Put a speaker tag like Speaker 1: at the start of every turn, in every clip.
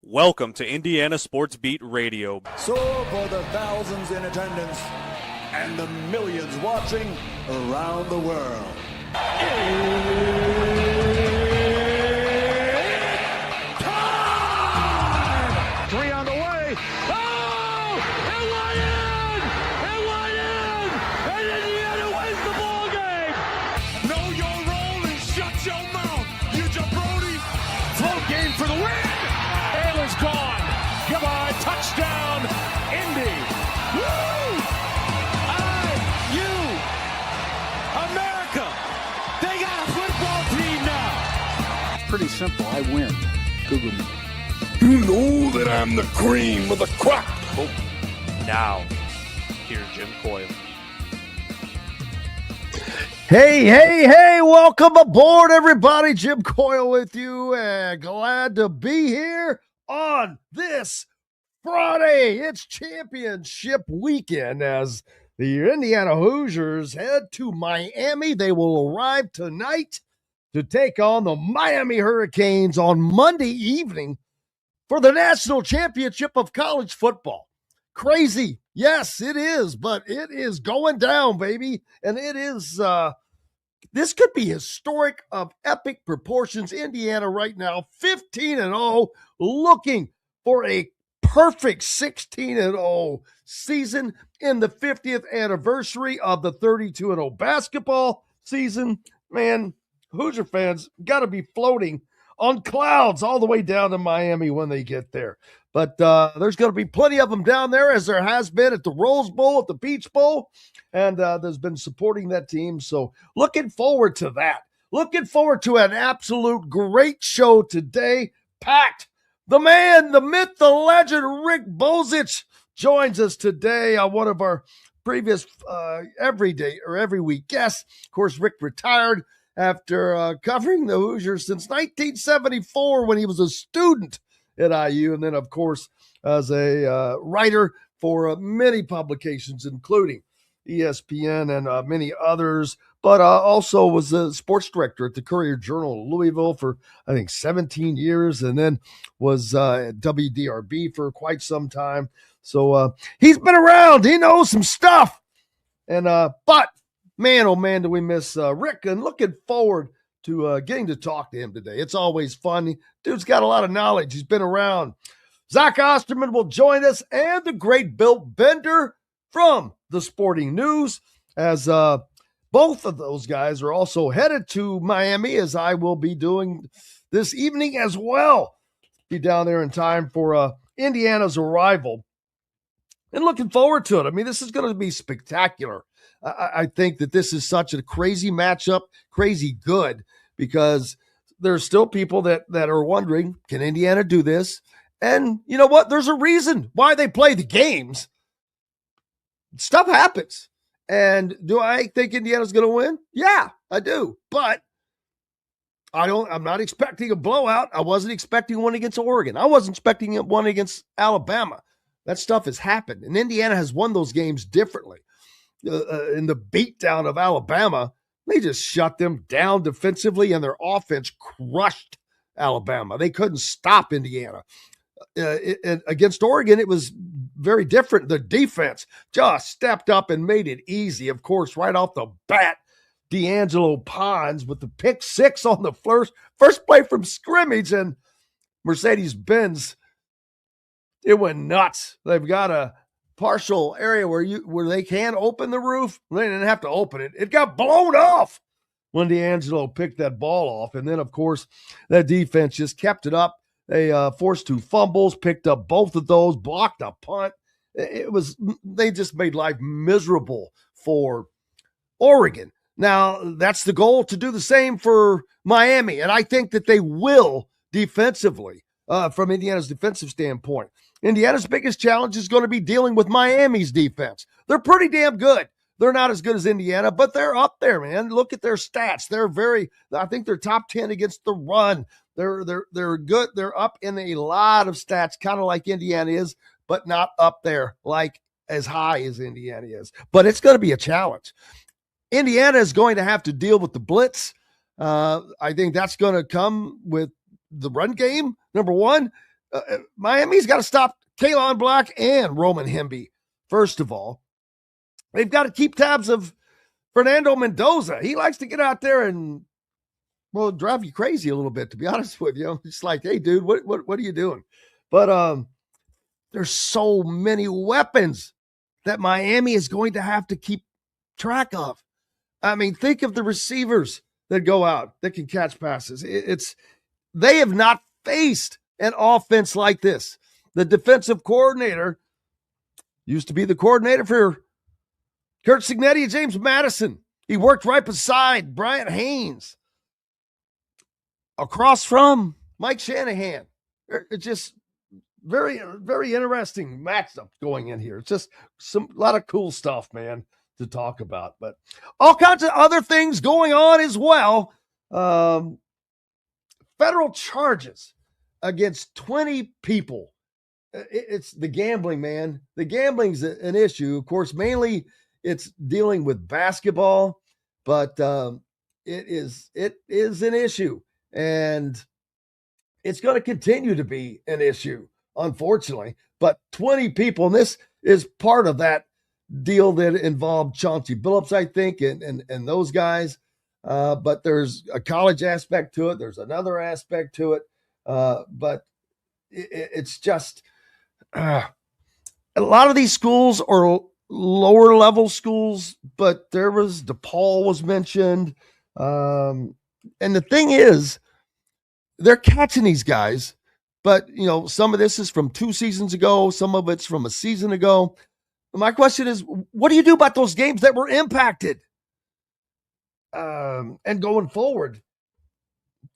Speaker 1: Welcome to Indiana Sports Beat Radio.
Speaker 2: So for the thousands in attendance and the millions watching around the world. Time! Three on the way. Oh! It went in! It went in! And Indiana wins the ball game! Know your role and shut your mouth, you jabroni! Float game for the win! Taylor's gone. Goodbye. Touchdown, Indy. Woo! IU. America. They got a football team now.
Speaker 3: Pretty simple. I win. Google me.
Speaker 4: You know that I'm the cream of the crop.
Speaker 1: Now, here's Jim Coyle.
Speaker 5: Hey, welcome aboard, everybody. Jim Coyle with you, and glad to be here on this Friday. It's championship weekend as the Indiana Hoosiers head to Miami. They will arrive tonight to take on the Miami Hurricanes on Monday evening for the national championship of college football. Crazy. Yes, it is, but it is going down, baby. And it is, this could be historic of epic proportions. Indiana right now, 15-0, looking for a perfect 16-0 season in the 50th anniversary of the 32-0 basketball season. Man, Hoosier fans got to be floating on clouds all the way down to Miami when they get there. But there's going to be plenty of them down there, as there has been at the Rose Bowl, at the Peach Bowl, and there's been supporting that team. So looking forward to that. Looking forward to an absolute great show today, packed. The man, the myth, the legend, Rick Bozich joins us today on one of our previous every week guests. Of course, Rick retired after covering the Hoosiers since 1974 when he was a student at IU, and then, of course, as a writer for many publications, including ESPN and many others, but also was a sports director at the Courier-Journal in Louisville for, I think, 17 years, and then was at WDRB for quite some time. So he's been around. He knows some stuff. And but, man, oh, man, do we miss Rick, and looking forward to getting to talk to him today. It's always fun. Dude's got a lot of knowledge. He's been around. Zach Osterman will join us, and the great Bill Bender from the Sporting News, as both of those guys are also headed to Miami, as I will be doing this evening as well. Be down there in time for Indiana's arrival. And looking forward to it. I mean, this is going to be spectacular. I think that this is such a crazy matchup, crazy good, because there's still people that are wondering, can Indiana do this? And you know what? There's a reason why they play the games. Stuff happens. And do I think Indiana's going to win? Yeah, I do. But I'm not expecting a blowout. I wasn't expecting one against Oregon. I wasn't expecting one against Alabama. That stuff has happened. And Indiana has won those games differently. In the beatdown of Alabama, they just shut them down defensively, and their offense crushed Alabama. They couldn't stop Indiana. Against Oregon, it was very different. The defense just stepped up and made it easy. Of course, right off the bat, D'Angelo Pons with the pick six on the first play from scrimmage, and Mercedes-Benz, it went nuts. They've got a partial area where they can open the roof. They didn't have to open it. It got blown off when D'Angelo picked that ball off. And then, of course, that defense just kept it up. They forced 2 fumbles, picked up both of those, blocked a punt. They just made life miserable for Oregon. Now, that's the goal, to do the same for Miami. And I think that they will defensively, from Indiana's defensive standpoint. Indiana's biggest challenge is going to be dealing with Miami's defense. They're pretty damn good. They're not as good as Indiana, but they're up there, man. Look at their stats. I think they're top 10 against the run. They're good. They're up in a lot of stats, kind of like Indiana is, but not up there like as high as Indiana is. But it's going to be a challenge. Indiana is going to have to deal with the blitz. I think that's going to come with the run game, number one. Miami's got to stop Kalon Black and Roman Hemby. First of all, they've got to keep tabs of Fernando Mendoza. He likes to get out there and, well, drive you crazy a little bit, to be honest with you. It's like, hey, dude, what are you doing? But there's so many weapons that Miami is going to have to keep track of. I mean, think of the receivers that go out that can catch passes. They have not faced an offense like this. The defensive coordinator used to be the coordinator for Kurt Cignetti and James Madison. He worked right beside Bryant Haynes, across from Mike Shanahan. It's just very, very interesting matchup going in here. It's just a lot of cool stuff, man, to talk about. But all kinds of other things going on as well. Federal charges against 20 people. It's the gambling, man. The gambling's an issue. Of course, mainly it's dealing with basketball, but it is an issue, and it's going to continue to be an issue, unfortunately. But 20 people, and this is part of that deal that involved Chauncey Billups, I think, and those guys. But there's a college aspect to it. There's another aspect to it. But it's just a lot of these schools are lower level schools, but there was DePaul was mentioned. And the thing is, they're catching these guys, but some of this is from 2 seasons ago. Some of it's from a season ago. My question is, what do you do about those games that were impacted? And going forward,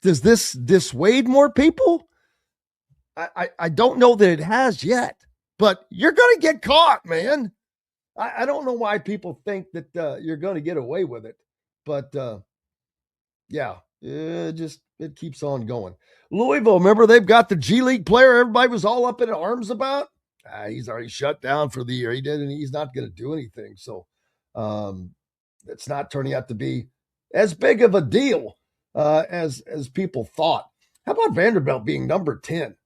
Speaker 5: does this dissuade more people? I don't know that it has yet, but you're going to get caught, man. I don't know why people think that you're going to get away with it, but yeah, it keeps on going. Louisville, remember they've got the G League player everybody was all up in arms about? He's already shut down for the year. He's not going to do anything. So it's not turning out to be as big of a deal as people thought. How about Vanderbilt being number 10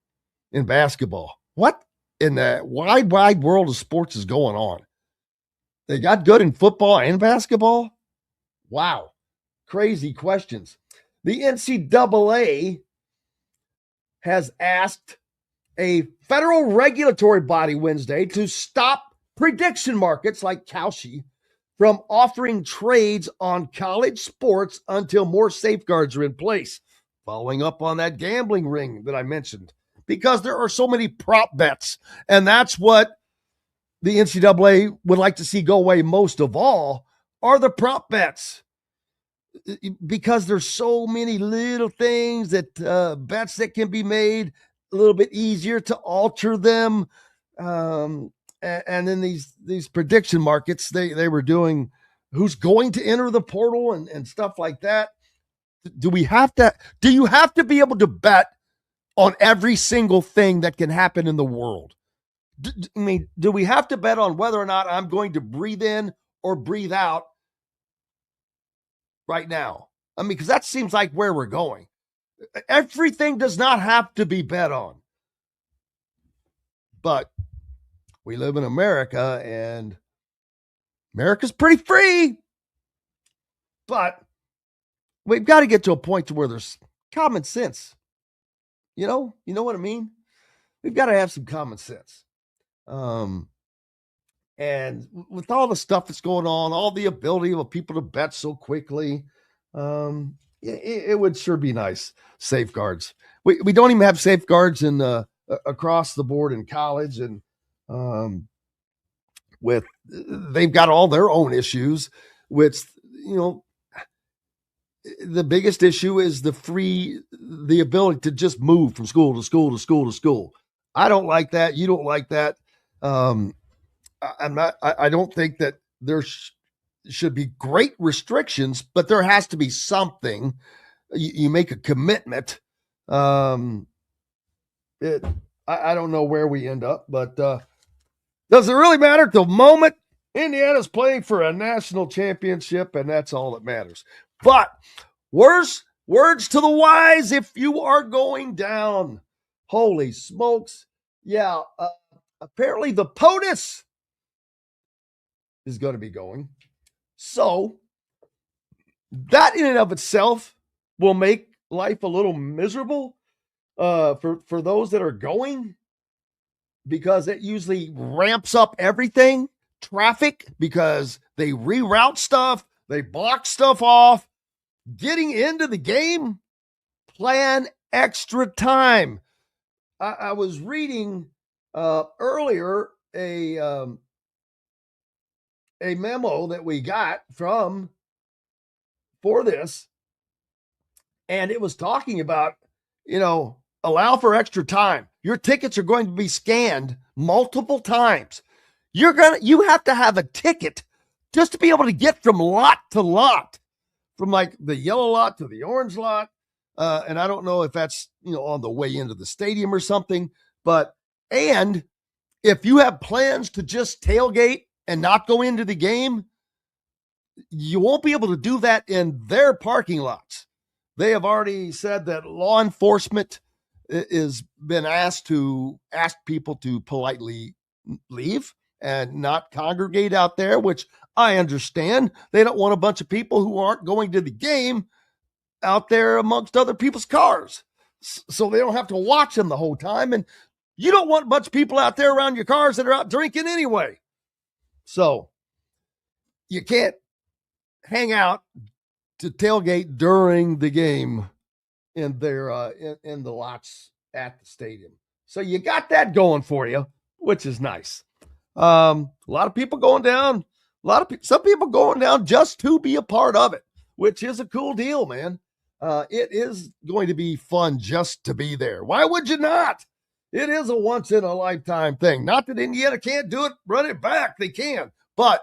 Speaker 5: in basketball? What in the wide world of sports is going on? They got good in football and basketball? Wow. Crazy questions. The NCAA has asked a federal regulatory body Wednesday to stop prediction markets like Kalshi from offering trades on college sports until more safeguards are in place, following up on that gambling ring that I mentioned, because there are so many prop bets, and that's what the NCAA would like to see go away most of all, are the prop bets, because there's so many little things that bets that can be made a little bit easier to alter them. And then these prediction markets, they were doing who's going to enter the portal and stuff like that. Do you have to be able to bet on every single thing that can happen in the world? Do we have to bet on whether or not I'm going to breathe in or breathe out right now? Because that seems like where we're going. Everything does not have to be bet on. But we live in America, and America's pretty free. But we've got to get to a point to where there's common sense. You know what I mean? We've got to have some common sense. And with all the stuff that's going on, all the ability of people to bet so quickly, it would sure be nice. Safeguards. We don't even have safeguards in across the board in college, and they've got all their own issues. With the biggest issue is the ability to just move from school to school to school to school. I don't like that. You don't like that. I don't think that there should be great restrictions, but there has to be something. You make a commitment. I don't know where we end up, but does it really matter? At the moment, Indiana's playing for a national championship, and that's all that matters. But words to the wise: if you are going down Holy smokes. Yeah, apparently the POTUS is going to be going. So that in and of itself will make life a little miserable for those that are going, because it usually ramps up everything, traffic, because they reroute stuff, they block stuff off. Getting into the game, plan extra time. I was reading earlier a memo that we got for this, and it was talking about, allow for extra time. Your tickets are going to be scanned multiple times. You have to have a ticket just to be able to get from lot to lot, from like the yellow lot to the orange lot. And I don't know if that's, on the way into the stadium or something, and if you have plans to just tailgate and not go into the game, you won't be able to do that in their parking lots. They have already said that law enforcement has been asked people to politely leave and not congregate out there, which I understand. They don't want a bunch of people who aren't going to the game out there amongst other people's cars, so they don't have to watch them the whole time. And you don't want a bunch of people out there around your cars that are out drinking anyway. So you can't hang out to tailgate during the game in their in the lots at the stadium. So you got that going for you, which is nice. A lot of people going down. Some people going down just to be a part of it, which is a cool deal, man. It is going to be fun just to be there. Why would you not? It is a once in a lifetime thing. Not that Indiana can't do it, run it back. They can, but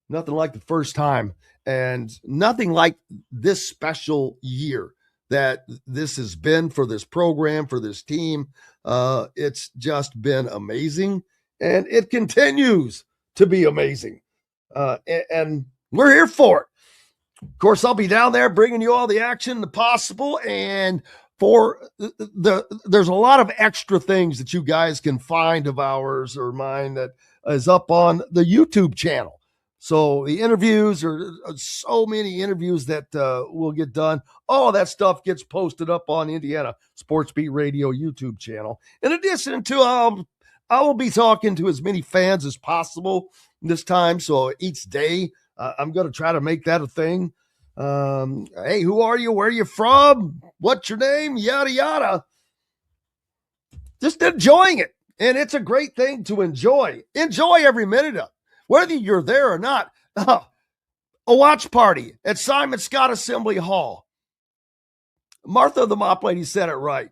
Speaker 5: nothing like the first time, and nothing like this special year that this has been for this program, for this team. It's just been amazing, and it continues to be amazing. And we're here for it. Of course, I'll be down there bringing you all the action possible, and there's a lot of extra things that you guys can find of ours or mine that is up on the YouTube channel. So the interviews are so many interviews that will get done. All that stuff gets posted up on Indiana Sports Beat Radio YouTube channel. In addition to, I will be talking to as many fans as possible this time. So each day, I'm going to try to make that a thing. Hey, who are you? Where are you from? What's your name? Yada, yada. Just enjoying it. And it's a great thing to enjoy. Enjoy every minute of it, whether you're there or not. A watch party at Simon Scott Assembly Hall. Martha the Mop Lady said it right.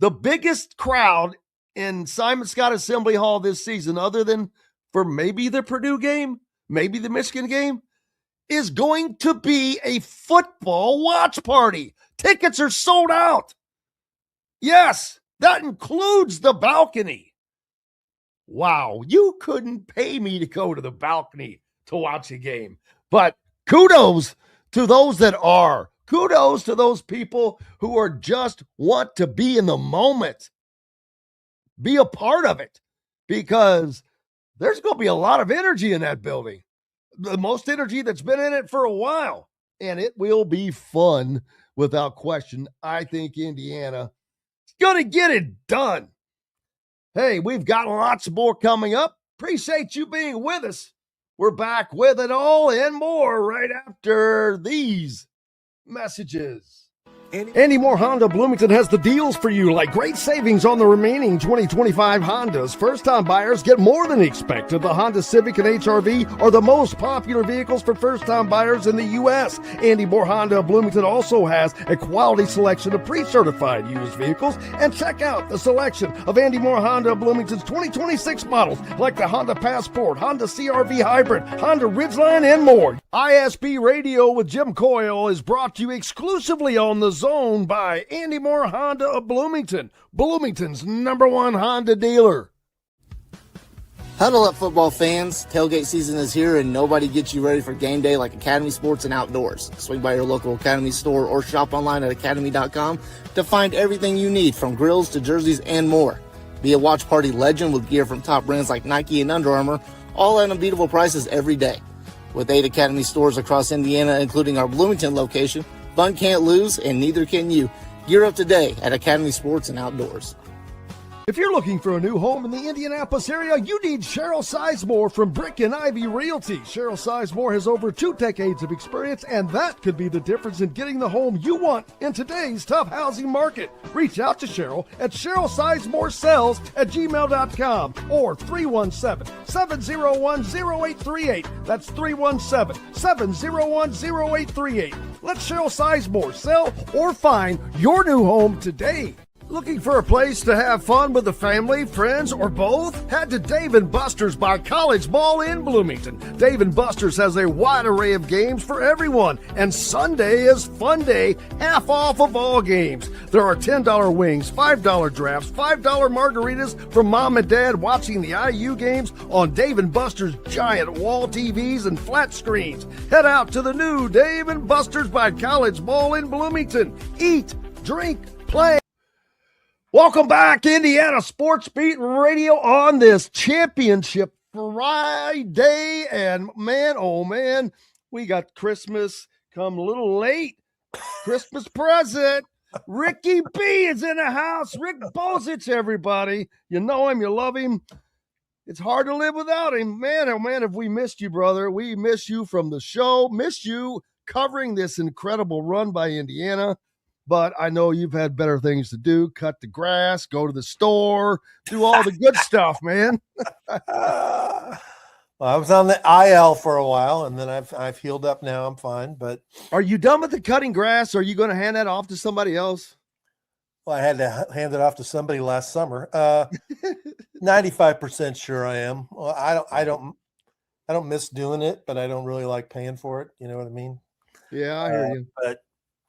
Speaker 5: The biggest crowd in Simon Scott Assembly Hall this season, other than for maybe the Purdue game, maybe the Michigan game, is going to be a football watch party. Tickets are sold out. Yes, that includes the balcony. Wow, you couldn't pay me to go to the balcony to watch a game. But kudos to those that are. Kudos to those people who are just want to be in the moment. Be a part of it, because there's going to be a lot of energy in that building. The most energy that's been in it for a while. And it will be fun without question. I think Indiana is going to get it done. Hey, we've got lots more coming up. Appreciate you being with us. We're back with it all and more right after these messages. Andy Moore Honda Bloomington has the deals for you, like great savings on the remaining 2025 Hondas. First-time buyers get more than expected. The Honda Civic and HR-V are the most popular vehicles for first-time buyers in the U.S. Andy Moore Honda Bloomington also has a quality selection of pre-certified used vehicles. And check out the selection of Andy Moore Honda Bloomington's 2026 models, like the Honda Passport, Honda CR-V Hybrid, Honda Ridgeline, and more. ISB Radio with Jim Coyle is brought to you exclusively on the Zone by Andy Moore Honda of Bloomington, Bloomington's #1 Honda dealer.
Speaker 6: Huddle up, football fans. Tailgate season is here, and nobody gets you ready for game day like Academy Sports and Outdoors. Swing by your local Academy store or shop online at academy.com to find everything you need, from grills to jerseys and more. Be a watch party legend with gear from top brands like Nike and Under Armour, all at unbeatable prices every day. With 8 Academy stores across Indiana, including our Bloomington location, fun can't lose, and neither can you. Gear up today at Academy Sports and Outdoors.
Speaker 5: If you're looking for a new home in the Indianapolis area, you need Cheryl Sizemore from Brick and Ivy Realty. Cheryl Sizemore has over 2 decades of experience, and that could be the difference in getting the home you want in today's tough housing market. Reach out to Cheryl at CherylSizemoreSells@gmail.com or 317-701-0838. That's 317-701-0838. Let Cheryl Sizemore sell or find your new home today. Looking for a place to have fun with the family, friends, or both? Head to Dave & Buster's by College Mall in Bloomington. Dave & Buster's has a wide array of games for everyone, and Sunday is fun day, half off of all games. There are $10 wings, $5 drafts, $5 margaritas from mom and dad watching the IU games on Dave & Buster's giant wall TVs and flat screens. Head out to the new Dave & Buster's by College Mall in Bloomington. Eat, drink, play. Welcome back, Indiana Sports Beat Radio on this Championship Friday. And man, oh man, we got Christmas come a little late. Christmas present. Ricky B is in the house. Rick Bozich, everybody. You know him, you love him. It's hard to live without him. Man, oh man, have we missed you, brother. We miss you from the show. Missed you covering this incredible run by Indiana. But I know you've had better things to do. Cut the grass, go to the store, do all the good stuff, man.
Speaker 7: Well, I was on the IL for a while, and then I've healed up now. I'm fine. But
Speaker 5: are you done with the cutting grass? Or are you going to hand that off to somebody else?
Speaker 7: Well, I had to hand it off to somebody last summer. 95% sure I am. Well, I don't miss doing it, but I don't really like paying for it. You know what I mean?
Speaker 5: Yeah, I hear you.
Speaker 7: But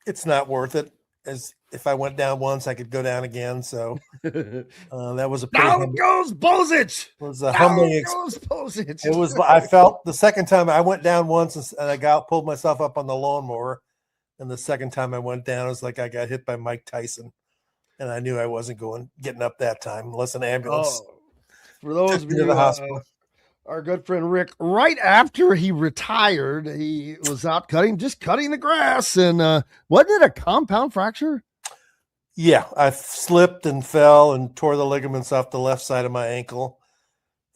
Speaker 7: it's not worth it. As if I went down once, I could go down again. So that was a pretty
Speaker 5: down goes Bozich.
Speaker 7: It was a humbling
Speaker 5: Bozich.
Speaker 7: It was. I felt the second time I went down once, and I pulled myself up on the lawnmower, and the second time I went down, it was like I got hit by Mike Tyson, and I knew I wasn't getting up that time unless an ambulance.
Speaker 5: Oh, for those of you
Speaker 7: to the hospital.
Speaker 5: Our good friend Rick, right after he retired, he was out cutting the grass. And wasn't it a compound fracture?
Speaker 7: Yeah, I slipped and fell and tore the ligaments off the left side of my ankle.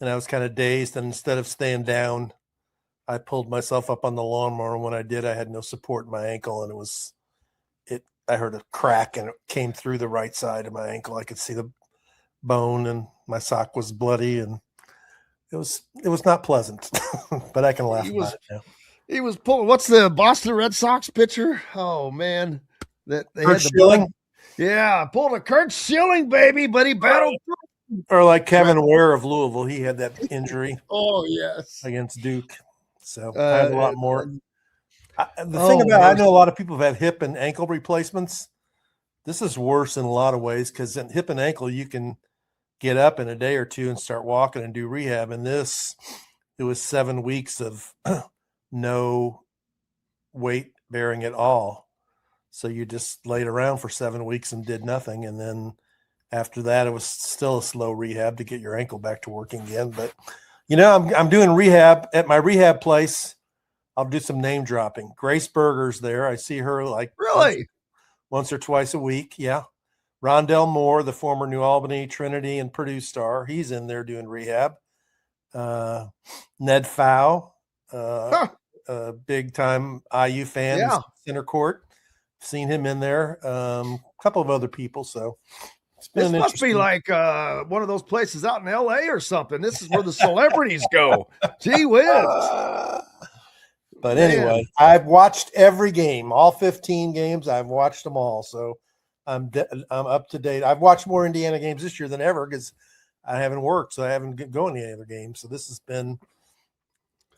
Speaker 7: And I was kind of dazed. And instead of staying down, I pulled myself up on the lawnmower. And when I did, I had no support in my ankle. And I heard a crack and it came through the right side of my ankle. I could see the bone and my sock was bloody, and it was not pleasant, but I can laugh about it now.
Speaker 5: He was pulling. What's the Boston Red Sox pitcher? Oh man, that they
Speaker 7: Kurt
Speaker 5: had the
Speaker 7: Schilling?
Speaker 5: Yeah, pulled a Kurt Schilling, baby, but he battled.
Speaker 7: Or like Kevin Ware of Louisville, he had that injury.
Speaker 5: Oh yes,
Speaker 7: against Duke. So I had a lot more. I know a lot of people have had hip and ankle replacements. This is worse in a lot of ways because in hip and ankle you can get up in a day or two and start walking and do rehab. And it was 7 weeks of no weight bearing at all. So you just laid around for 7 weeks and did nothing. And then after that, it was still a slow rehab to get your ankle back to working again. But, I'm doing rehab at my rehab place. I'll do some name dropping. Grace Berger's there. I see her like
Speaker 5: really
Speaker 7: once or twice a week. Yeah. Rondell Moore, the former New Albany, Trinity, and Purdue star, he's in there doing rehab. Ned Fow, a big-time IU fan, center court. Seen him in there. A couple of other people. So it's been
Speaker 5: this must be like one of those places out in L.A. or something. This is where the celebrities go. Gee whiz.
Speaker 7: But anyway, I've watched every game, all 15 games. I've watched them all. So I'm up to date. I've watched more Indiana games this year than ever because I haven't worked, so I haven't gone to any other games. So this has been,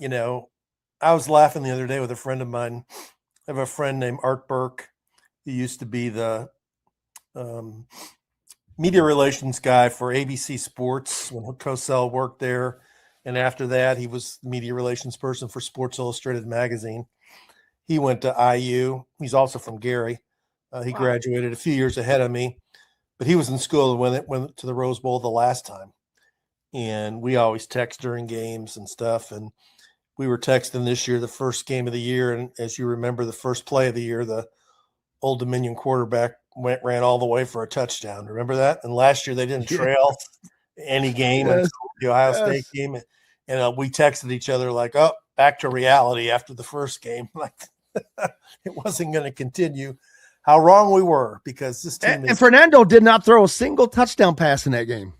Speaker 7: I was laughing the other day with a friend of mine. I have a friend named Art Burke. He used to be the media relations guy for ABC Sports when Cosell worked there. And after that, he was media relations person for Sports Illustrated magazine. He went to IU. He's also from Gary. He graduated a few years ahead of me, but he was in school when it went to the Rose Bowl the last time. And we always text during games and stuff. And we were texting this year, the first game of the year. And as you remember, the first play of the year, the Old Dominion quarterback ran all the way for a touchdown. Remember that? And last year they didn't trail any game until the Ohio State game. And we texted each other like, oh, back to reality after the first game. Like it wasn't going to continue. How wrong we were, because this team
Speaker 5: and Fernando did not throw a single touchdown pass in that game.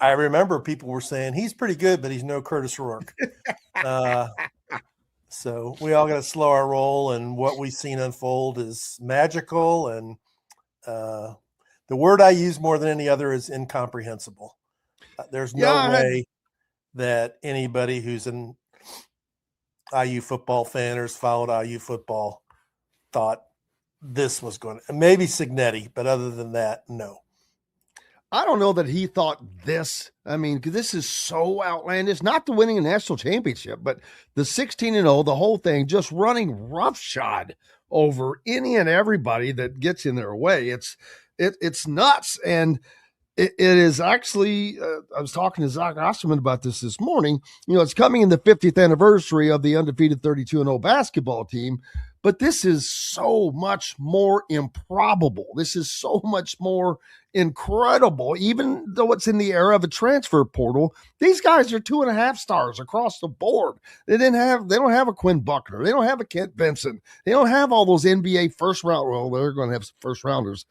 Speaker 7: I remember people were saying he's pretty good, but he's no Curtis Rourke. So we all got to slow our roll, and what we've seen unfold is magical. And the word I use more than any other is incomprehensible. There's no way that anybody who's an IU football fan or has followed IU football thought this was going to, maybe Signetti, but other than that, no.
Speaker 5: I don't know that he thought this. I mean, this is so outlandish. Not the winning a national championship, but the 16-0, the whole thing, just running roughshod over any and everybody that gets in their way. It's nuts, and it is actually. I was talking to Zach Osterman about this morning. You know, it's coming in the 50th anniversary of the undefeated 32-0 basketball team. But this is so much more improbable. This is so much more incredible, even though it's in the era of a transfer portal. These guys are 2.5 stars across the board. They don't have a Quinn Buckner. They don't have a Kent Benson. They don't have all those NBA first round. Well, they're going to have first rounders,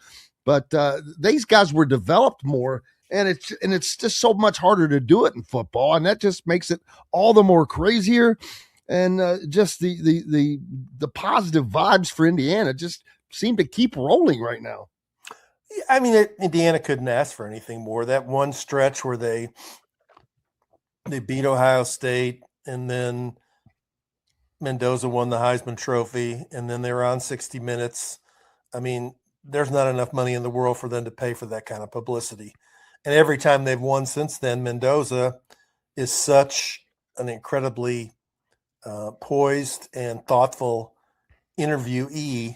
Speaker 5: but these guys were developed more, and it's just so much harder to do it in football, and that just makes it all the more crazier. And just the positive vibes for Indiana just seem to keep rolling right now.
Speaker 7: I mean, Indiana couldn't ask for anything more. That one stretch where they beat Ohio State, and then Mendoza won the Heisman Trophy, and then they were on 60 Minutes. I mean, there's not enough money in the world for them to pay for that kind of publicity. And every time they've won since then, Mendoza is such an incredibly poised and thoughtful interviewee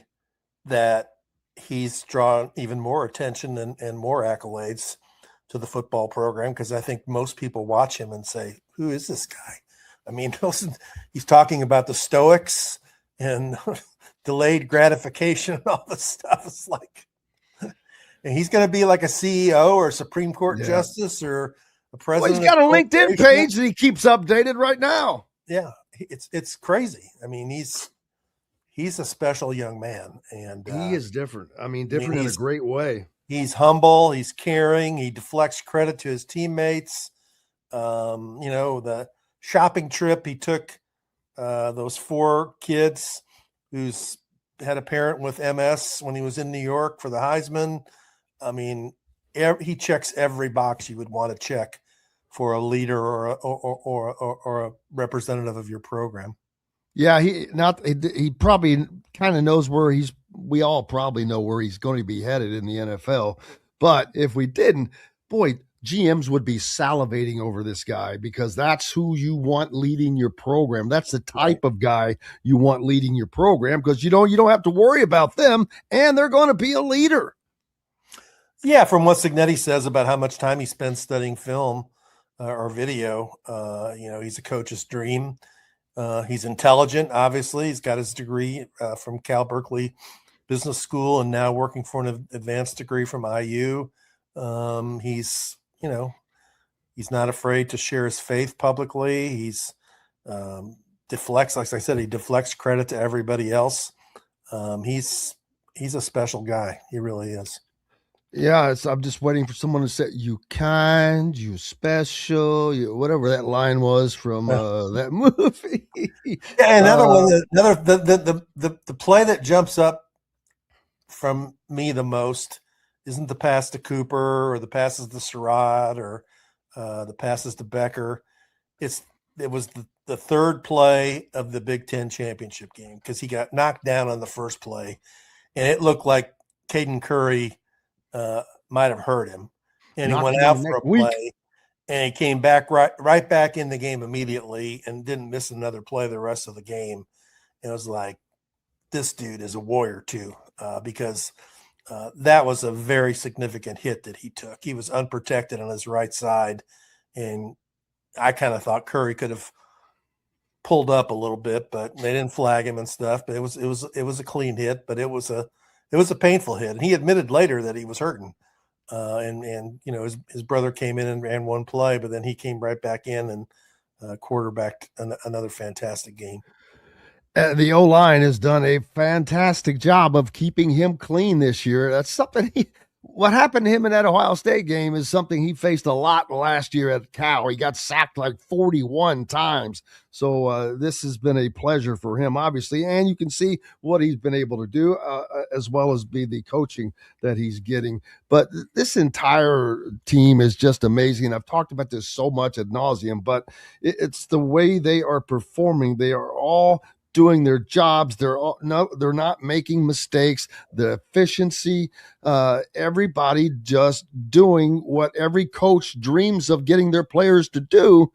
Speaker 7: that he's drawn even more attention and more accolades to the football program, because I think most people watch him and say, who is this guy? I mean, he's talking about the Stoics and delayed gratification and all this stuff. It's like, and he's going to be like a CEO or a Supreme Court justice or a president.
Speaker 5: Well, he's got a LinkedIn page that he keeps updated right now.
Speaker 7: Yeah. It's crazy. I mean, he's a special young man, and
Speaker 5: he is different. I mean, different in a great way.
Speaker 7: He's humble. He's caring. He deflects credit to his teammates. You know, the shopping trip he took, those 4 kids who's had a parent with MS when he was in New York for the Heisman. I mean, he checks every box you would want to check for a leader or a representative of your program.
Speaker 5: Yeah, he probably kind of knows where we all probably know where he's going to be headed in the NFL. But if we didn't, boy, GMs would be salivating over this guy, because that's who you want leading your program. That's the type of guy you want leading your program, because you don't have to worry about them, and they're going to be a leader.
Speaker 7: Yeah, from what Signetti says about how much time he spends studying film or video, you know, he's a coach's dream. He's intelligent, obviously. He's got his degree from Cal Berkeley Business School and now working for an advanced degree from IU. He's not afraid to share his faith publicly. He's deflects, like I said, he deflects credit to everybody else. He's a special guy. He really is.
Speaker 5: Yeah, I'm just waiting for someone to say, you kind, you special, whatever that line was from that movie.
Speaker 7: Yeah, another one, the play that jumps up from me the most isn't the pass to Cooper or the passes to Surratt or the passes to Becker. It was the third play of the Big Ten championship game, because he got knocked down on the first play, and it looked like Caden Curry might have hurt him, and he went out for a play, and he came back right back in the game immediately and didn't miss another play the rest of the game. And it was like, this dude is a warrior too, because that was a very significant hit that he took. He was unprotected on his right side, and I kind of thought Curry could have pulled up a little bit, but they didn't flag him and stuff. But it was a clean hit, but it was a painful hit. And he admitted later that he was hurting. And his brother came in and ran one play, but then he came right back in and quarterbacked another fantastic game.
Speaker 5: The O-line has done a fantastic job of keeping him clean this year. That's something what happened to him in that Ohio State game is something he faced a lot last year at Cal. He got sacked like 41 times. So this has been a pleasure for him, obviously. And you can see what he's been able to do, as well as be the coaching that he's getting. But this entire team is just amazing. I've talked about this so much ad nauseum, but it's the way they are performing. They are all doing their jobs. They're not making mistakes. The efficiency, everybody just doing what every coach dreams of getting their players to do.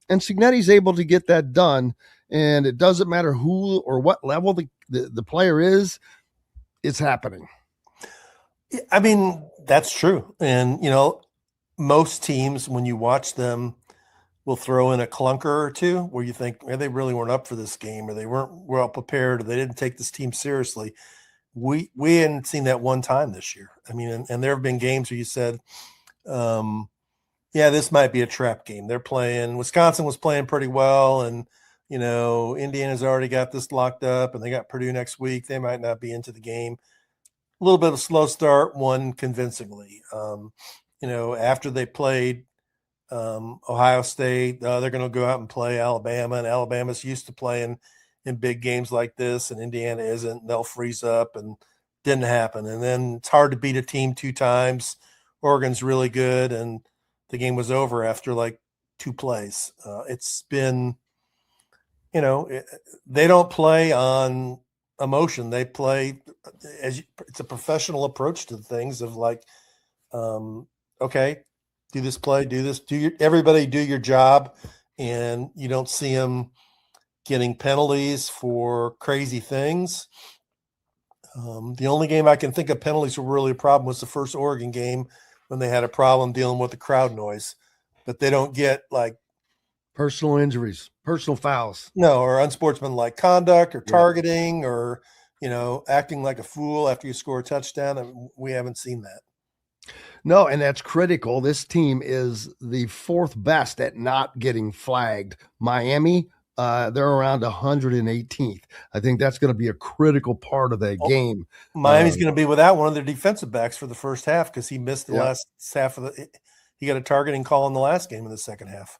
Speaker 5: And Cignetti's able to get that done. And it doesn't matter who or what level the player is, it's happening.
Speaker 7: I mean, that's true. And, most teams, when you watch them, will throw in a clunker or two where you think they really weren't up for this game, or they weren't well prepared, or they didn't take this team seriously. We hadn't seen that one time this year. I mean, and there have been games where you said, this might be a trap game. They're playing. Wisconsin was playing pretty well, and Indiana's already got this locked up, and they got Purdue next week. They might not be into the game. A little bit of a slow start, won convincingly. After they played Ohio State, they're going to go out and play Alabama, and Alabama's used to playing in big games like this, and Indiana isn't. They'll freeze up, and didn't happen. And then it's hard to beat a team two times. Oregon's really good, and the game was over after like two plays. It's been, they don't play on emotion. They play it's a professional approach to things of like, okay, do this play, do this, everybody do your job. And you don't see them getting penalties for crazy things. The only game I can think of penalties were really a problem was the first Oregon game when they had a problem dealing with the crowd noise, but they don't get like
Speaker 5: personal injuries, personal fouls.
Speaker 7: No, or unsportsmanlike conduct or targeting or, acting like a fool after you score a touchdown. And we haven't seen that.
Speaker 5: No, and that's critical. This team is the fourth best at not getting flagged. Miami, they're around 118th. I think that's going to be a critical part of that game.
Speaker 7: Miami's going to be without one of their defensive backs for the first half because he missed the last half of he got a targeting call in the last game in the second half.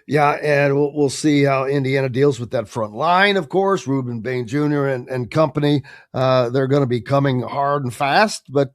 Speaker 5: Yeah, and we'll see how Indiana deals with that front line, of course. Reuben Bain Jr. and company, they're going to be coming hard and fast, but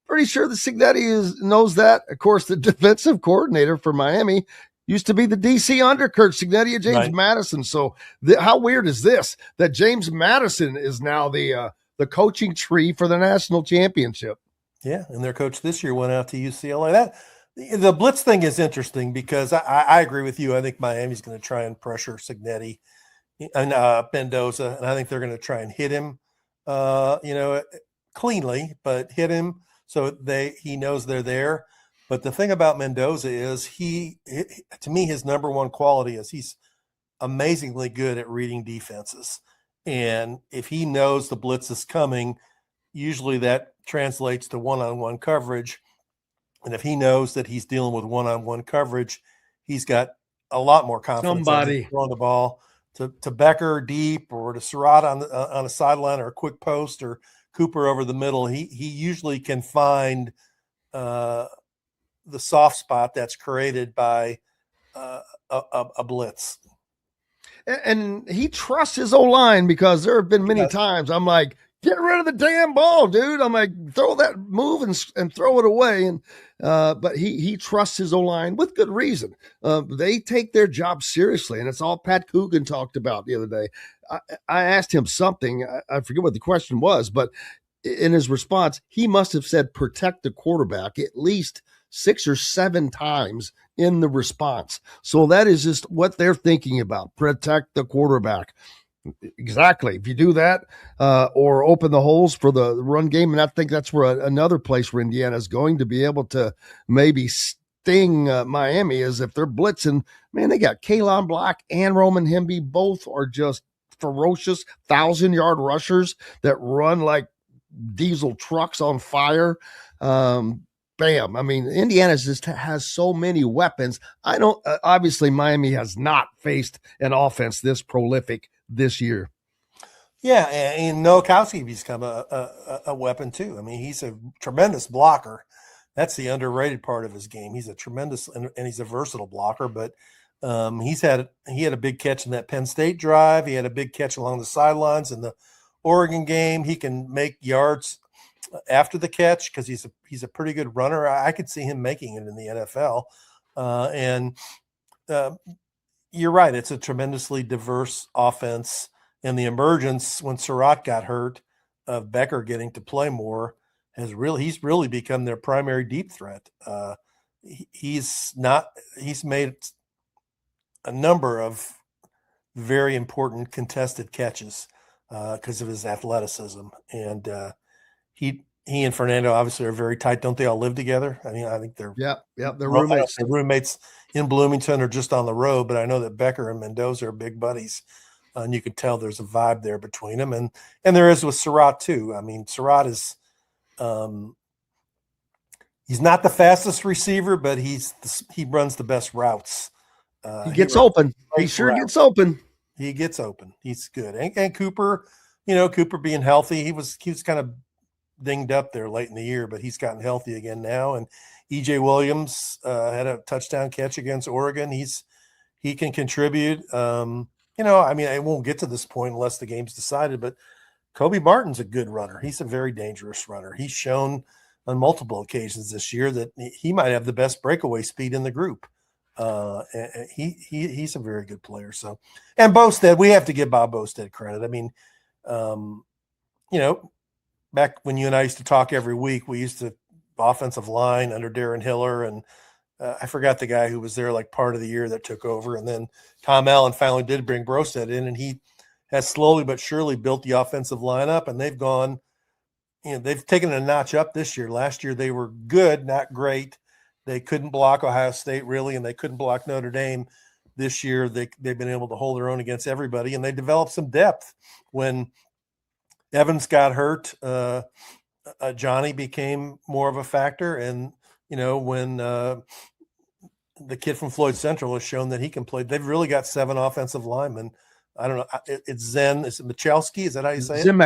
Speaker 5: pretty sure that Cignetti knows that. Of course, the defensive coordinator for Miami used to be the DC under Kurt Cignetti and James Madison. So how weird is this, that James Madison is now the coaching tree for the national championship?
Speaker 7: Yeah, and their coach this year went out to UCLA. The blitz thing is interesting because I agree with you. I think Miami's going to try and pressure Cignetti and Mendoza, and I think they're going to try and hit him, cleanly, but hit him so he knows they're there. But the thing about Mendoza is to me, his number one quality is he's amazingly good at reading defenses. And if he knows the blitz is coming, usually that translates to one-on-one coverage. And if he knows that he's dealing with one-on-one coverage, he's got a lot more confidence throwing the ball to Becker deep or to Surratt on a sideline or a quick post or Cooper over the middle. He usually can find the soft spot that's created by a blitz.
Speaker 5: And he trusts his O-line because there have been many times I'm like, get rid of the damn ball, dude. I'm like, throw that move and throw it away. And but he trusts his O-line with good reason. They take their job seriously, and it's all Pat Coogan talked about the other day. I asked him something. I forget what the question was, but in his response, he must have said protect the quarterback at least 6 or 7 times in the response. So that is just what they're thinking about. Protect the quarterback. Exactly. If you do that, or open the holes for the run game, and I think that's where another place where Indiana is going to be able to maybe sting Miami is if they're blitzing. Man, they got Kalon Block and Roman Hemby. Both are just ferocious 1,000-yard rushers that run like diesel trucks on fire. Bam. I mean, Indiana just has so many weapons. I don't, obviously Miami has not faced an offense this prolific this year.
Speaker 7: Yeah, and Nowakowski has become a weapon too. I mean, he's a tremendous blocker. That's the underrated part of his game. He's a tremendous, and he's a versatile blocker, but he had a big catch in that Penn State drive. He had a big catch along the sidelines in the Oregon game. He can make yards after the catch because he's a pretty good runner. I could see him making it in the NFL. You're right. It's a tremendously diverse offense. And the emergence when Surratt got hurt of Becker getting to play more he's really become their primary deep threat. He's made a number of very important contested catches because of his athleticism. And he and Fernando obviously are very tight. Don't they all live together? I mean, I think they're
Speaker 5: they're roommates.
Speaker 7: They're roommates in Bloomington or just on the road, but I know that Becker and Mendoza are big buddies. And you can tell there's a vibe there between them. And there is with Surratt too. I mean, Surratt is he's not the fastest receiver, but he runs the best routes.
Speaker 5: He gets open. He sure gets open.
Speaker 7: He gets open. He's good. And Cooper, Cooper being healthy, he was kind of dinged up there late in the year, but he's gotten healthy again now. And EJ Williams had a touchdown catch against Oregon. He can contribute. I mean, I won't get to this point unless the game's decided, but Kobe Martin's a good runner. He's a very dangerous runner. He's shown on multiple occasions this year that he might have the best breakaway speed in the group. He's a very good player. So, and Bosted, we have to give Bob Bosted credit. I mean, back when you and I used to talk every week, we used to offensive line under Darren Hiller, and I forgot the guy who was there like part of the year that took over. And then Tom Allen finally did bring Brosted in, and he has slowly but surely built the offensive line up, and they've gone, they've taken a notch up this year. Last year they were good, not great. They couldn't block Ohio State really, and they couldn't block Notre Dame. This year they've been able to hold their own against everybody, and they developed some depth. When Evans got hurt, Johnny became more of a factor, and when the kid from Floyd Central has shown that he can play, they've really got 7 offensive linemen. I don't know. It's Zen. Is it Michalski? Is that how you say it?
Speaker 5: Zen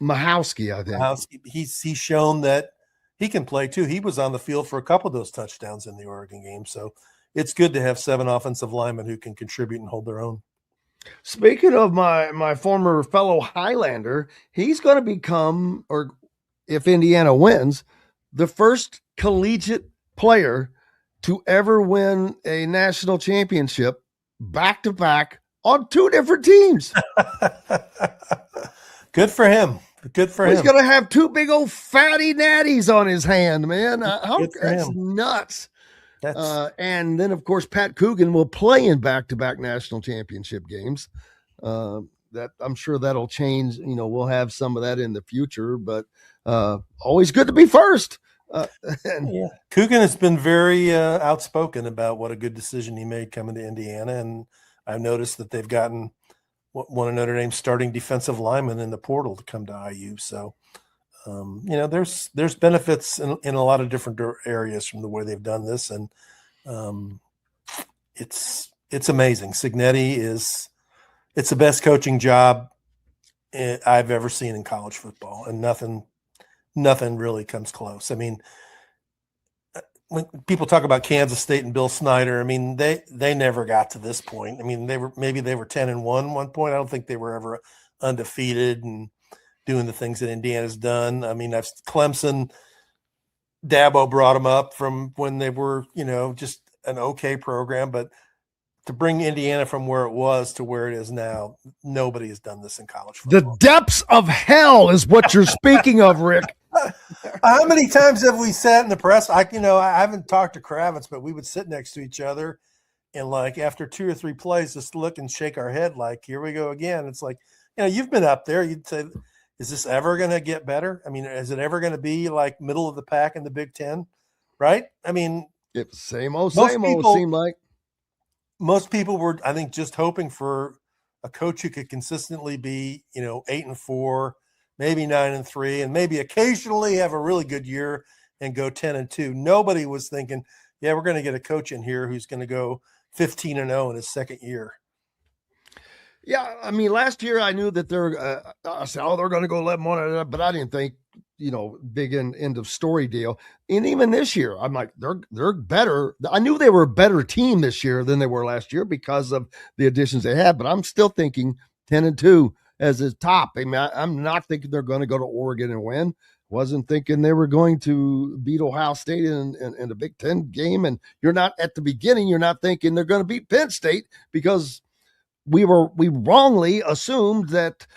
Speaker 5: Mahowski, I think.
Speaker 7: Mahowski. He's shown that he can play too. He was on the field for a couple of those touchdowns in the Oregon game. So it's good to have 7 offensive linemen who can contribute and hold their own.
Speaker 5: Speaking of my former fellow Highlander, he's going to become, or if Indiana wins, the first collegiate player to ever win a national championship back-to-back on 2 different teams.
Speaker 7: Good for him. Good for him.
Speaker 5: He's going to have 2 big old fatty natties on his hand, man. That's nuts. And then, of course, Pat Coogan will play in back-to-back national championship games. That I'm sure that'll change. We'll have some of that in the future, but always good to be first.
Speaker 7: Coogan has been very outspoken about what a good decision he made coming to Indiana, and I've noticed that they've gotten one of Notre Dame's starting defensive linemen in the portal to come to IU. So, there's benefits in a lot of different areas from the way they've done this, and it's amazing. Cignetti it's the best coaching job I've ever seen in college football, and nothing really comes close. I mean, when people talk about Kansas State and Bill Snyder, I mean, they never got to this point. I mean, they were 10-1 one point. I don't think they were ever undefeated and doing the things that Indiana's done. I mean, Clemson, Dabo brought them up from when they were, just an okay program, but to bring Indiana from where it was to where it is now, nobody has done this in college football.
Speaker 5: The depths of hell is what you're speaking of, Rick.
Speaker 7: How many times have we sat in the press? I haven't talked to Kravitz, but we would sit next to each other and like after 2 or 3 plays, just look and shake our head like, here we go again. It's like, you've been up there. You'd say, is this ever going to get better? I mean, is it ever going to be like middle of the pack in the Big Ten? Right? I mean,
Speaker 5: it's same old, seemed like.
Speaker 7: Most people were, I think, just hoping for a coach who could consistently be, 8-4, maybe 9-3, and maybe occasionally have a really good year and go 10-2. Nobody was thinking, yeah, we're going to get a coach in here who's going to go 15-0 in his second year.
Speaker 5: Yeah, I mean, last year I knew that they're going to go 11-1, but I didn't think, big end of story deal. And even this year, I'm like, they're better. I knew they were a better team this year than they were last year because of the additions they had, but I'm still thinking 10-2 as a top. I mean, I'm not thinking they're going to go to Oregon and win. Wasn't thinking they were going to beat Ohio State in a Big Ten game. And you're not at the beginning, you're not thinking they're going to beat Penn State because we wrongly assumed that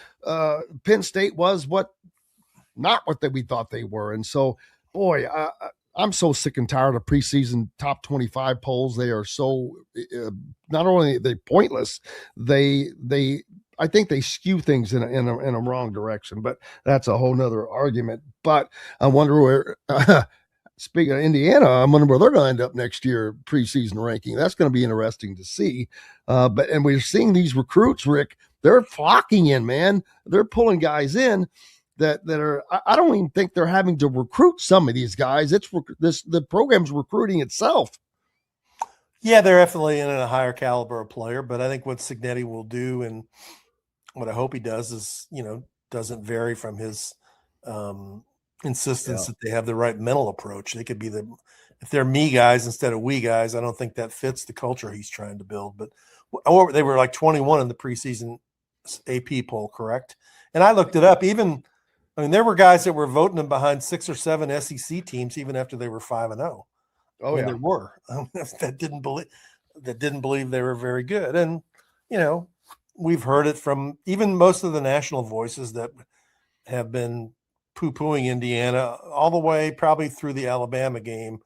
Speaker 5: Penn State was not what we thought they were. And so, boy, I'm so sick and tired of preseason top 25 polls. They are so not only are they pointless, I think they skew things in a wrong direction, but that's a whole nother argument. But I wonder where, speaking of Indiana, I wonder where they're going to end up next year preseason ranking. That's going to be interesting to see. And we're seeing these recruits, Rick, they're flocking in, man. They're pulling guys in that are, I don't even think they're having to recruit some of these guys. The program's recruiting itself.
Speaker 7: Yeah, they're definitely in a higher caliber of player, but I think what Cignetti will do and what I hope he does is, doesn't vary from his insistence that they have the right mental approach. They could be if they're me guys instead of we guys, I don't think that fits the culture he's trying to build. But they were like 21 in the preseason AP poll, correct? And I looked it up. There were guys that were voting them behind 6 or 7 SEC teams even after they were 5-0.
Speaker 5: Oh, yeah.
Speaker 7: There were that didn't believe they were very good. And, we've heard it from even most of the national voices that have been poo-pooing Indiana all the way probably through the Alabama game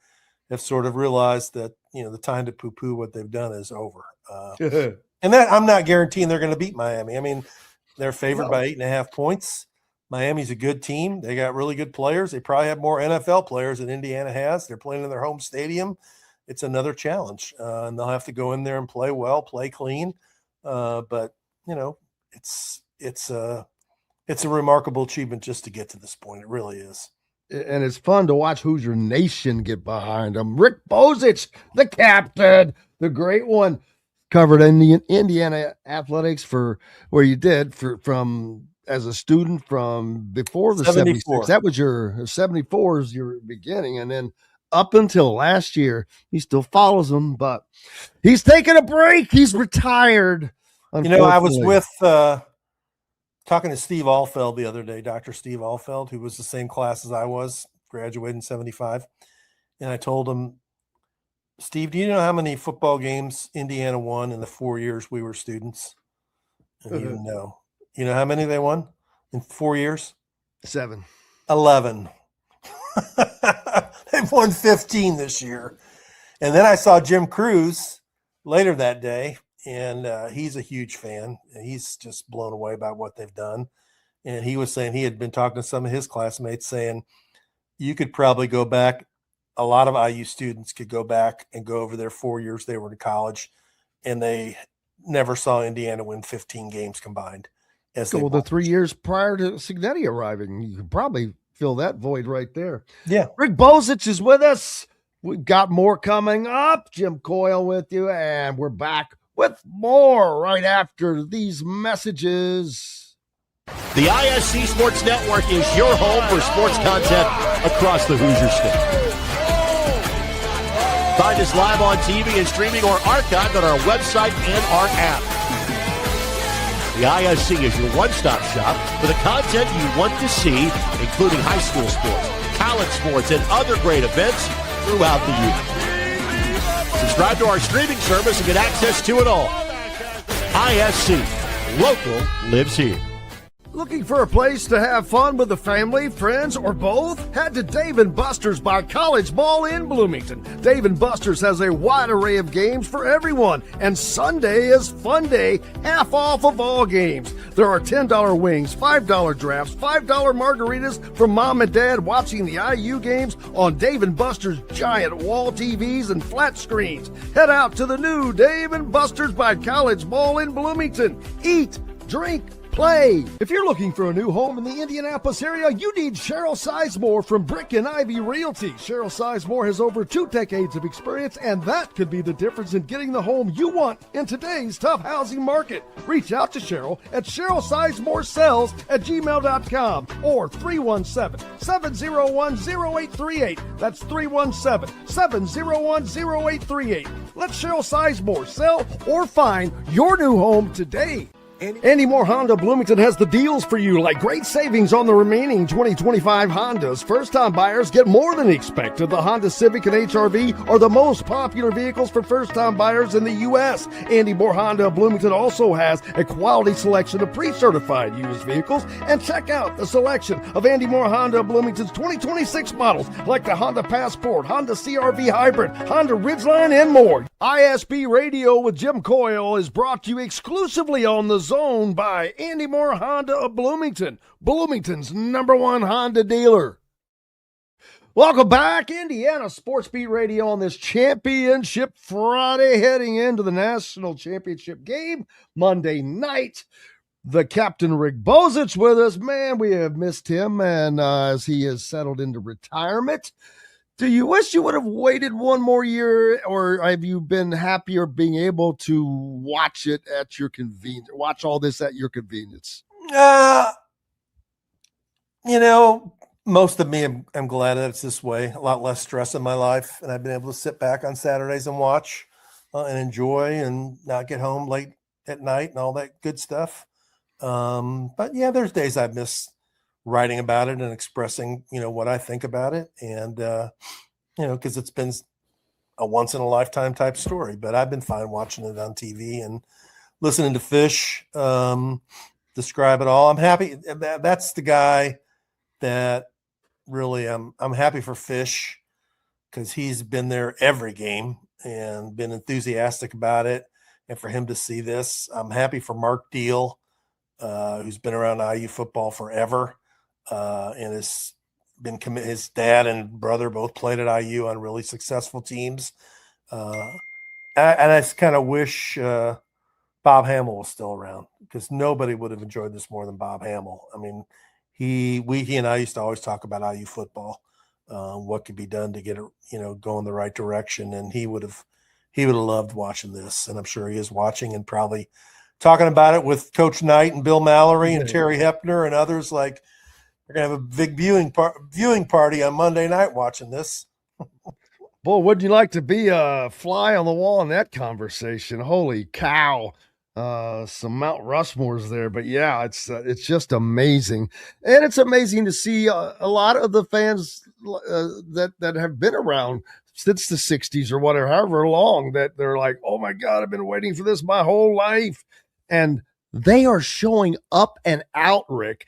Speaker 7: have sort of realized that, the time to poo-poo what they've done is over. And that I'm not guaranteeing they're going to beat Miami. I mean, they're favored by 8.5 points. Miami's a good team. They got really good players. They probably have more NFL players than Indiana has. They're playing in their home stadium. It's another challenge. And they'll have to go in there and play well, play clean. But it's a remarkable achievement just to get to this point. It really is.
Speaker 5: And it's fun to watch Hoosier Nation get behind them. Rick Bozich, the captain, the great one, covered Indiana athletics from as a student from before the 76. That was your 74 is your beginning. And then up until last year, he still follows them, but he's taking a break. He's retired.
Speaker 7: I was with talking to Steve Alfeld the other day, Dr. Steve Alfeld, who was the same class as I was, graduated in 75. And I told him, Steve, do you know how many football games Indiana won in the 4 years we were students? And he didn't know. You know how many they won in 4 years?
Speaker 5: 7.
Speaker 7: 11. They've won 15 this year. And then I saw Jim Cruz later that day, and he's a huge fan. And he's just blown away by what they've done. And he was saying he had been talking to some of his classmates saying you could probably go back. A lot of IU students could go back and go over their 4 years they were in college, and they never saw Indiana win 15 games combined.
Speaker 5: The 3 years prior to Cignetti arriving, you could probably fill that void right there.
Speaker 7: Yeah.
Speaker 5: Rick Bozich is with us. We've got more coming up. Jim Coyle with you, and we're back with more right after these messages.
Speaker 8: The ISC Sports Network is your home for sports content across the Hoosier State. Find us live on TV and streaming or archived on our website and our app. The ISC is your one-stop shop for the content you want to see, including high school sports, college sports, and other great events throughout the year. Subscribe to our streaming service and get access to it all. ISC. Local lives here.
Speaker 5: Looking for a place to have fun with the family, friends, or both? Head to Dave & Buster's by College Mall in Bloomington. Dave & Buster's has a wide array of games for everyone, and Sunday is fun day, half off of all games. There are $10 wings, $5 drafts, $5 margaritas from mom and dad watching the IU games on Dave & Buster's giant wall TVs and flat screens. Head out to the new Dave & Buster's by College Mall in Bloomington. Eat, drink, play. If you're looking for a new home in the Indianapolis area, you need Cheryl Sizemore from Brick and Ivy Realty. Cheryl Sizemore has over 2 decades of experience, and that could be the difference in getting the home you want in today's tough housing market. Reach out to Cheryl at CherylSizemoreSells@gmail.com or 317-701-0838. That's 317-701-0838. Let Cheryl Sizemore sell or find your new home today. Andy Moore Honda Bloomington has the deals for you, like great savings on the remaining 2025 Hondas. First-time buyers get more than expected. The Honda Civic and HR-V are the most popular vehicles for first-time buyers in the U.S. Andy Moore Honda Bloomington also has a quality selection of pre-certified used vehicles. And check out the selection of Andy Moore Honda Bloomington's 2026 models, like the Honda Passport, Honda CR-V Hybrid, Honda Ridgeline, and more. ISB Radio with Jim Coyle is brought to you exclusively on the Zone by Andy Moore Honda of Bloomington, Bloomington's #1 Honda dealer. Welcome back, Indiana Sports Beat Radio on this Championship Friday, heading into the National Championship game Monday night. The Captain Rick Bozich with us. Man, we have missed him, and as he has settled into retirement. Do you wish you would have waited one more year, or have you been happier being able to watch it at your convenience, watch all this at your convenience?
Speaker 7: Most of me, I'm glad that it's this way. A lot less stress in my life, and I've been able to sit back on Saturdays and watch and enjoy and not get home late at night and all that good stuff. But yeah, there's days I miss writing about it and expressing, what I think about it. And, because it's been a once in a lifetime type story, but I've been fine watching it on TV and listening to Fish describe it all. I'm happy. That's the guy that really I'm happy for Fish, because he's been there every game and been enthusiastic about it. And for him to see this, I'm happy for Mark Deal, who's been around IU football forever. And has been committed. His dad and brother both played at IU on really successful teams. And I just kind of wish Bob Hamill was still around, because nobody would have enjoyed this more than Bob Hamill. I mean, he and I used to always talk about IU football, what could be done to get it, go in the right direction. And he would have loved watching this, and I'm sure he is watching and probably talking about it with Coach Knight and Bill Mallory and Terry Hepner and others. Like, we're going to have a big viewing party on Monday night watching this.
Speaker 5: Boy, wouldn't you like to be a fly on the wall in that conversation? Holy cow. Some Mount Rushmores there. But yeah, it's just amazing. And it's amazing to see a lot of the fans that have been around since the 60s or whatever, however long, that they're like, oh my God, I've been waiting for this my whole life. And they are showing up and out, Rick.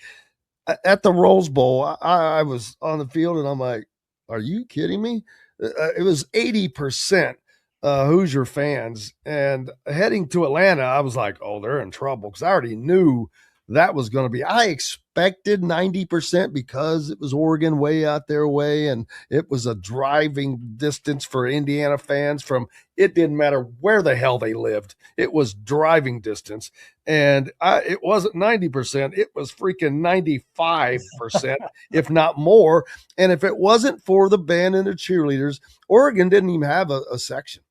Speaker 5: At the Rose Bowl, I was on the field, and I'm like, are you kidding me? It was 80% Hoosier fans. And heading to Atlanta, I was like, oh, they're in trouble, because I already knew that was going to be. I expected 90% because it was Oregon way out their way, and it was a driving distance for Indiana fans from – it didn't matter where the hell they lived. It was driving distance. And it wasn't 90%. It was freaking 95%, if not more. And if it wasn't for the band and the cheerleaders, Oregon didn't even have a section.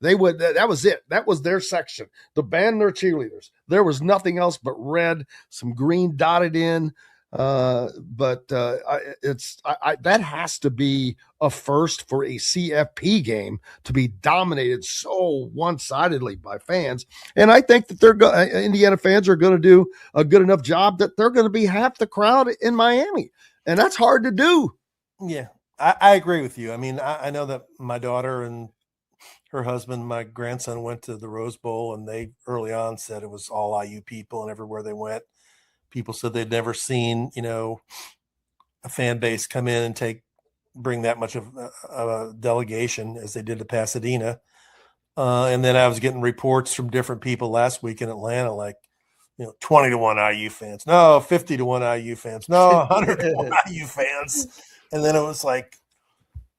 Speaker 5: That was it. That was their section. The band and their cheerleaders. There was nothing else but red, some green dotted in. But that has to be a first for a CFP game to be dominated so one-sidedly by fans. And I think that Indiana fans are going to do a good enough job that they're going to be half the crowd in Miami. And that's hard to do.
Speaker 7: Yeah, I agree with you. I mean, I know that my daughter and her husband, my grandson, went to the Rose Bowl, and they early on said it was all IU people and everywhere they went. people said they'd never seen, a fan base come in and bring that much of a delegation as they did to Pasadena. And then I was getting reports from different people last week in Atlanta, like, 20 to 1 IU fans. No, 50 to 1 IU fans. No, 100 to 1 IU fans. And then it was like,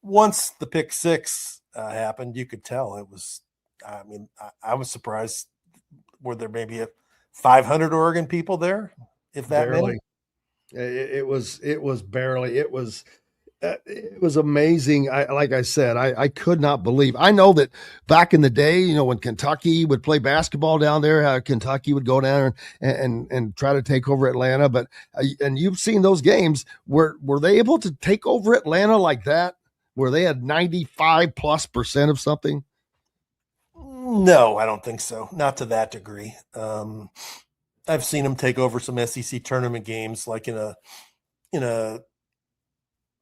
Speaker 7: once the pick six happened, you could tell it was, I was surprised. Were there maybe 500 Oregon people there? If that
Speaker 5: barely. It was barely. It was amazing. Like I said, I could not believe. I know that back in the day, when Kentucky would play basketball down there, how Kentucky would go down and try to take over Atlanta. But and you've seen those games. Were they able to take over Atlanta like that, where they had 95+% of something?
Speaker 7: No, I don't think so. Not to that degree. I've seen them take over some SEC tournament games, like in a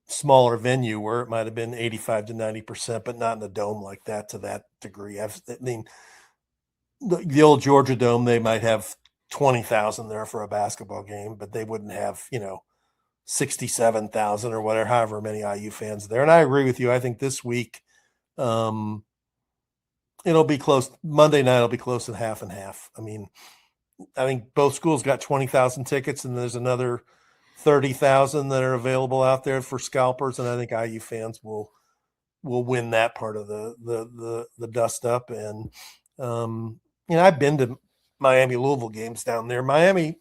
Speaker 7: smaller venue where it might have been 85 to 90%, but not in a dome like that to that degree. The old Georgia Dome, they might have 20,000 there for a basketball game, but they wouldn't have, 67,000 or whatever, however many IU fans there. And I agree with you. I think this week, it'll be close. Monday night will be close to half and half. I think both schools got 20,000 tickets, and there's another 30,000 that are available out there for scalpers, and I think IU fans will win that part of the dust up. And I've been to Miami Louisville games down there. Miami,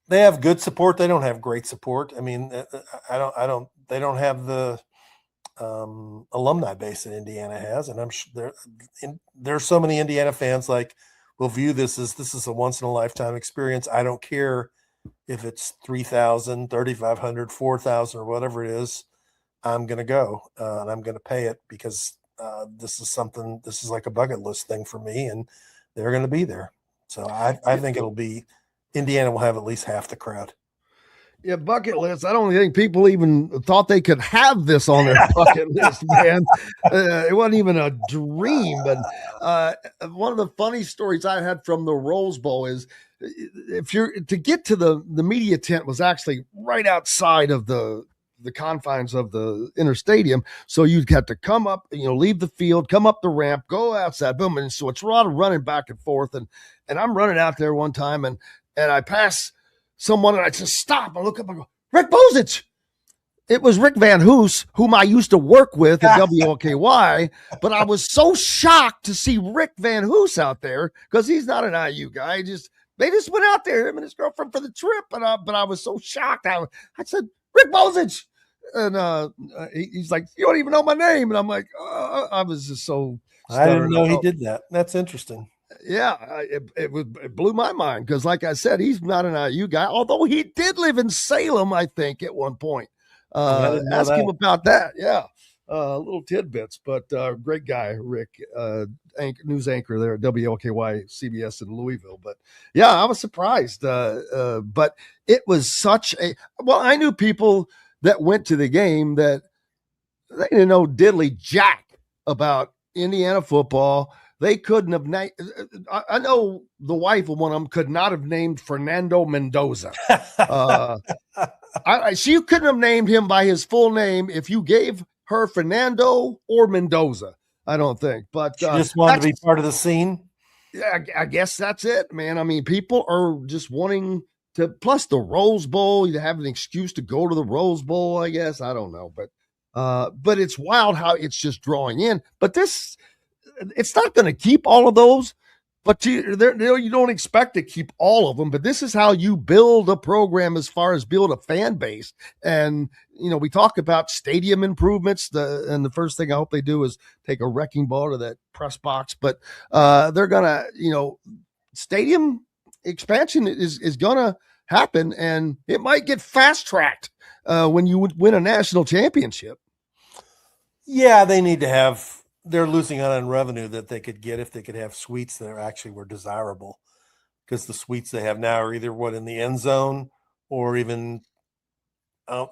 Speaker 7: they have good support. They don't have great support. They don't have the alumni base that Indiana has, and I'm sure there's so many Indiana fans will view this is a once in a lifetime experience. I don't care if it's 3,000, 3,500, 4,000, or whatever it is. I'm going to go and I'm going to pay it because this is like a bucket list thing for me, and they're going to be there. So I think Indiana will have at least half the crowd.
Speaker 5: Yeah, bucket list. I don't think people even thought they could have this on their bucket list, man. It wasn't even a dream. But one of the funny stories I had from the Rose Bowl is if you're to get to the media tent was actually right outside of the confines of the inner stadium. So you'd have to come up, leave the field, come up the ramp, go outside, boom. And so it's a lot of running back and forth. And I'm running out there one time and I pass someone and I just stop. I look up and go, Rick Bozich. It was Rick Van Hoos, whom I used to work with at WLKY, but I was so shocked to see Rick Van Hoos out there because he's not an IU guy. They just went out there, him and his girlfriend, for the trip, but I was so shocked. I said, Rick Bozich. And he's like, you don't even know my name. And I'm like, I was just so
Speaker 7: I didn't know he did that. That's interesting.
Speaker 5: Yeah, it blew my mind because, like I said, he's not an IU guy, although he did live in Salem, I think, at one point. Ask him about that. Yeah, little tidbits, but great guy, Rick, news anchor there at WLKY CBS in Louisville. But yeah, I was surprised. But it was such I knew people that went to the game that they didn't know diddly jack about Indiana football. They couldn't have named. I know the wife of one of them could not have named Fernando Mendoza. She couldn't have named him by his full name if you gave her Fernando or Mendoza. I don't think. But
Speaker 7: she just wanted to be part of the scene.
Speaker 5: Yeah, I guess that's it, man. People are just wanting to. Plus the Rose Bowl, you have an excuse to go to the Rose Bowl. I guess I don't know, but it's wild how it's just drawing in. But it's not going to keep all of those, but you don't expect to keep all of them. But this is how you build a program as far as build a fan base. And, we talk about stadium improvements. And the first thing I hope they do is take a wrecking ball to that press box. But they're going to, stadium expansion is going to happen. And it might get fast tracked when you would win a national championship.
Speaker 7: Yeah, they need to have. They're losing out on revenue that they could get if they could have suites that were desirable, because the suites they have now are either in the end zone or even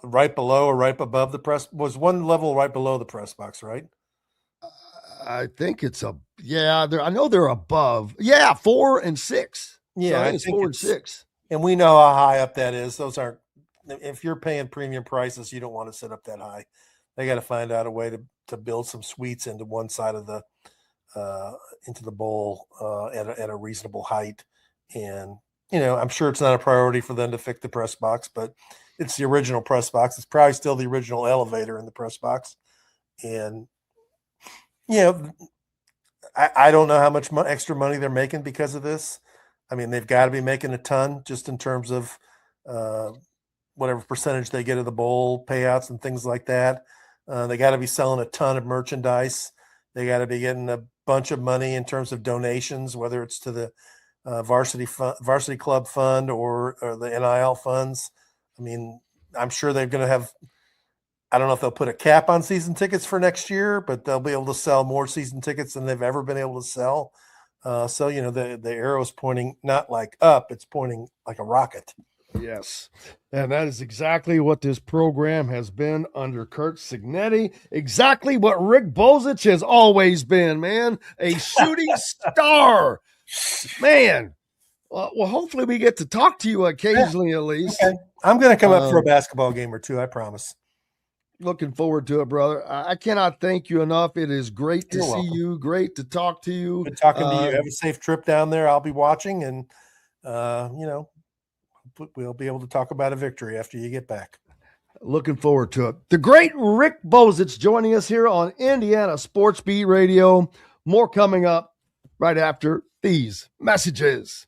Speaker 7: right below or right above the press. Was one level right below the press box, right?
Speaker 5: I think it's I know they're above. Yeah, 4 and 6.
Speaker 7: Yeah,
Speaker 5: so I think it's 4 and 6.
Speaker 7: And we know how high up that is. Those aren't, if you're paying premium prices, you don't want to sit up that high. They got to find out a way to build some suites into one side of the into the bowl at a reasonable height. And I'm sure it's not a priority for them to fix the press box, but it's the original press box. It's probably still the original elevator in the press box. And I don't know how much extra money they're making because of this. I mean, they've got to be making a ton just in terms of whatever percentage they get of the bowl payouts and things like that. They got to be selling a ton of merchandise. They got to be getting a bunch of money in terms of donations, whether it's to the varsity club fund or the NIL funds. I mean, I'm sure they're going to have, I don't know if they'll put a cap on season tickets for next year, but they'll be able to sell more season tickets than they've ever been able to sell. So, the arrow is pointing not like up, it's pointing like a rocket.
Speaker 5: Yes. And that is exactly what this program has been under Kurt Signetti. Exactly what Rick Bozich has always been, man. A shooting star. Man. Well, hopefully we get to talk to you occasionally at least.
Speaker 7: Okay. I'm going to come up for a basketball game or two, I promise.
Speaker 5: Looking forward to it, brother. I cannot thank you enough. It is great to see you. Great to talk to you.
Speaker 7: Good talking to you. Have a safe trip down there. I'll be watching, and we'll be able to talk about a victory after you get back.
Speaker 5: Looking forward to it. The great Rick Bozich joining us here on Indiana Sports Beat Radio. More coming up right after these messages.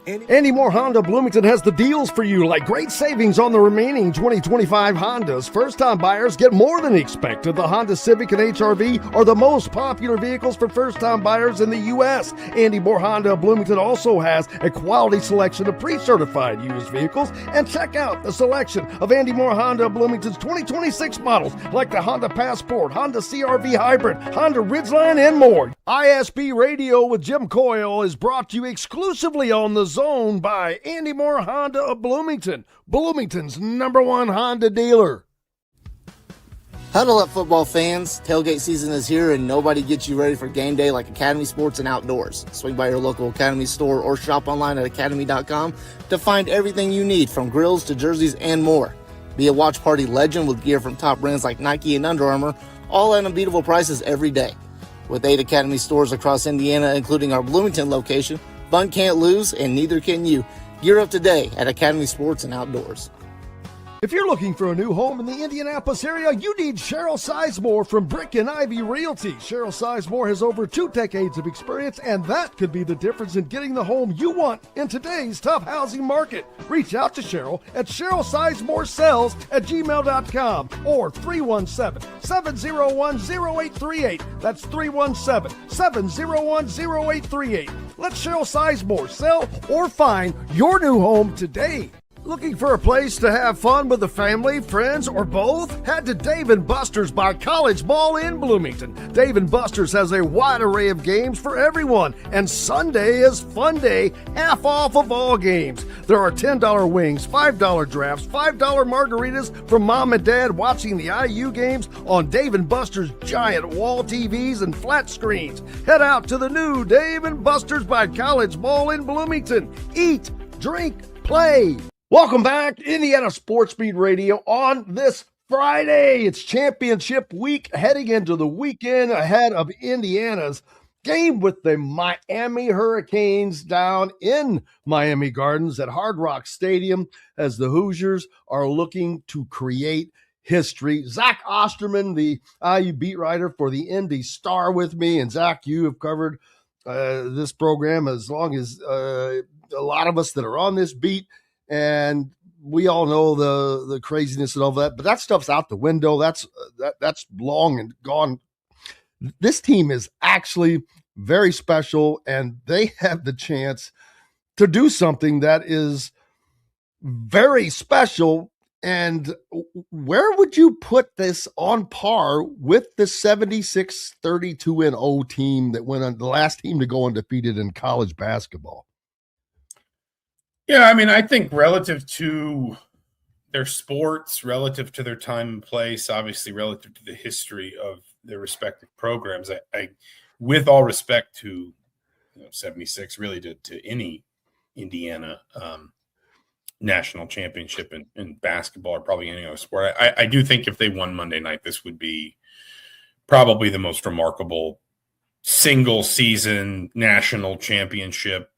Speaker 5: Andy Moore Honda Bloomington has the deals for you, like great savings on the remaining 2025 Hondas. First-time buyers get more than expected. The Honda Civic and HR-V are the most popular vehicles for first-time buyers in the U.S. Andy Moore Honda Bloomington also has a quality selection of pre-certified used vehicles. And check out the selection of Andy Moore Honda Bloomington's 2026 models, like the Honda Passport, Honda CR-V Hybrid, Honda Ridgeline, and more. ISB Radio with Jim Coyle is brought to you exclusively on the Zone by Andy Moore Honda of Bloomington, Bloomington's #1 Honda dealer.
Speaker 6: Huddle up, football fans. Tailgate season is here, and nobody gets you ready for game day like Academy Sports and Outdoors. Swing by your local Academy store or shop online at academy.com to find everything you need, from grills to jerseys and more. Be a watch party legend with gear from top brands like Nike and Under Armour, all at unbeatable prices every day. With 8 Academy stores across Indiana, including our Bloomington location, fun can't lose, and neither can you. Gear up today at Academy Sports and Outdoors.
Speaker 5: If you're looking for a new home in the Indianapolis area, you need Cheryl Sizemore from Brick and Ivy Realty. Cheryl Sizemore has over 2 decades of experience, and that could be the difference in getting the home you want in today's tough housing market. Reach out to Cheryl at CherylSizemore@gmail.com or 317-701-0838. That's 317-701-0838. Let Cheryl Sizemore sell or find your new home today. Looking for a place to have fun with the family, friends, or both? Head to Dave & Buster's by College Mall in Bloomington. Dave & Buster's has a wide array of games for everyone, and Sunday is fun day, half off of all games. There are $10 wings, $5 drafts, $5 margaritas for mom and dad watching the IU games on Dave & Buster's giant wall TVs and flat screens. Head out to the new Dave & Buster's by College Mall in Bloomington. Eat, drink, play. Welcome back to Indiana Sports Beat Radio on this Friday. It's championship week, heading into the weekend ahead of Indiana's game with the Miami Hurricanes down in Miami Gardens at Hard Rock Stadium, as the Hoosiers are looking to create history. Zach Osterman, the IU beat writer for the Indy Star, with me. And Zach, you have covered this program as long as a lot of us that are on this beat. And we all know the craziness and all that, but that stuff's out the window. That's long and gone. This team is actually very special, and they have the chance to do something that is very special. And where would you put this on par with the 76-32-0 team that went on, the last team to go undefeated in college basketball?
Speaker 9: Yeah, I mean, I think relative to their sports, relative to their time and place, obviously relative to the history of their respective programs, I with all respect to 76, really to any Indiana national championship in basketball or probably any other sport. I do think if they won Monday night, this would be probably the most remarkable single season national championship,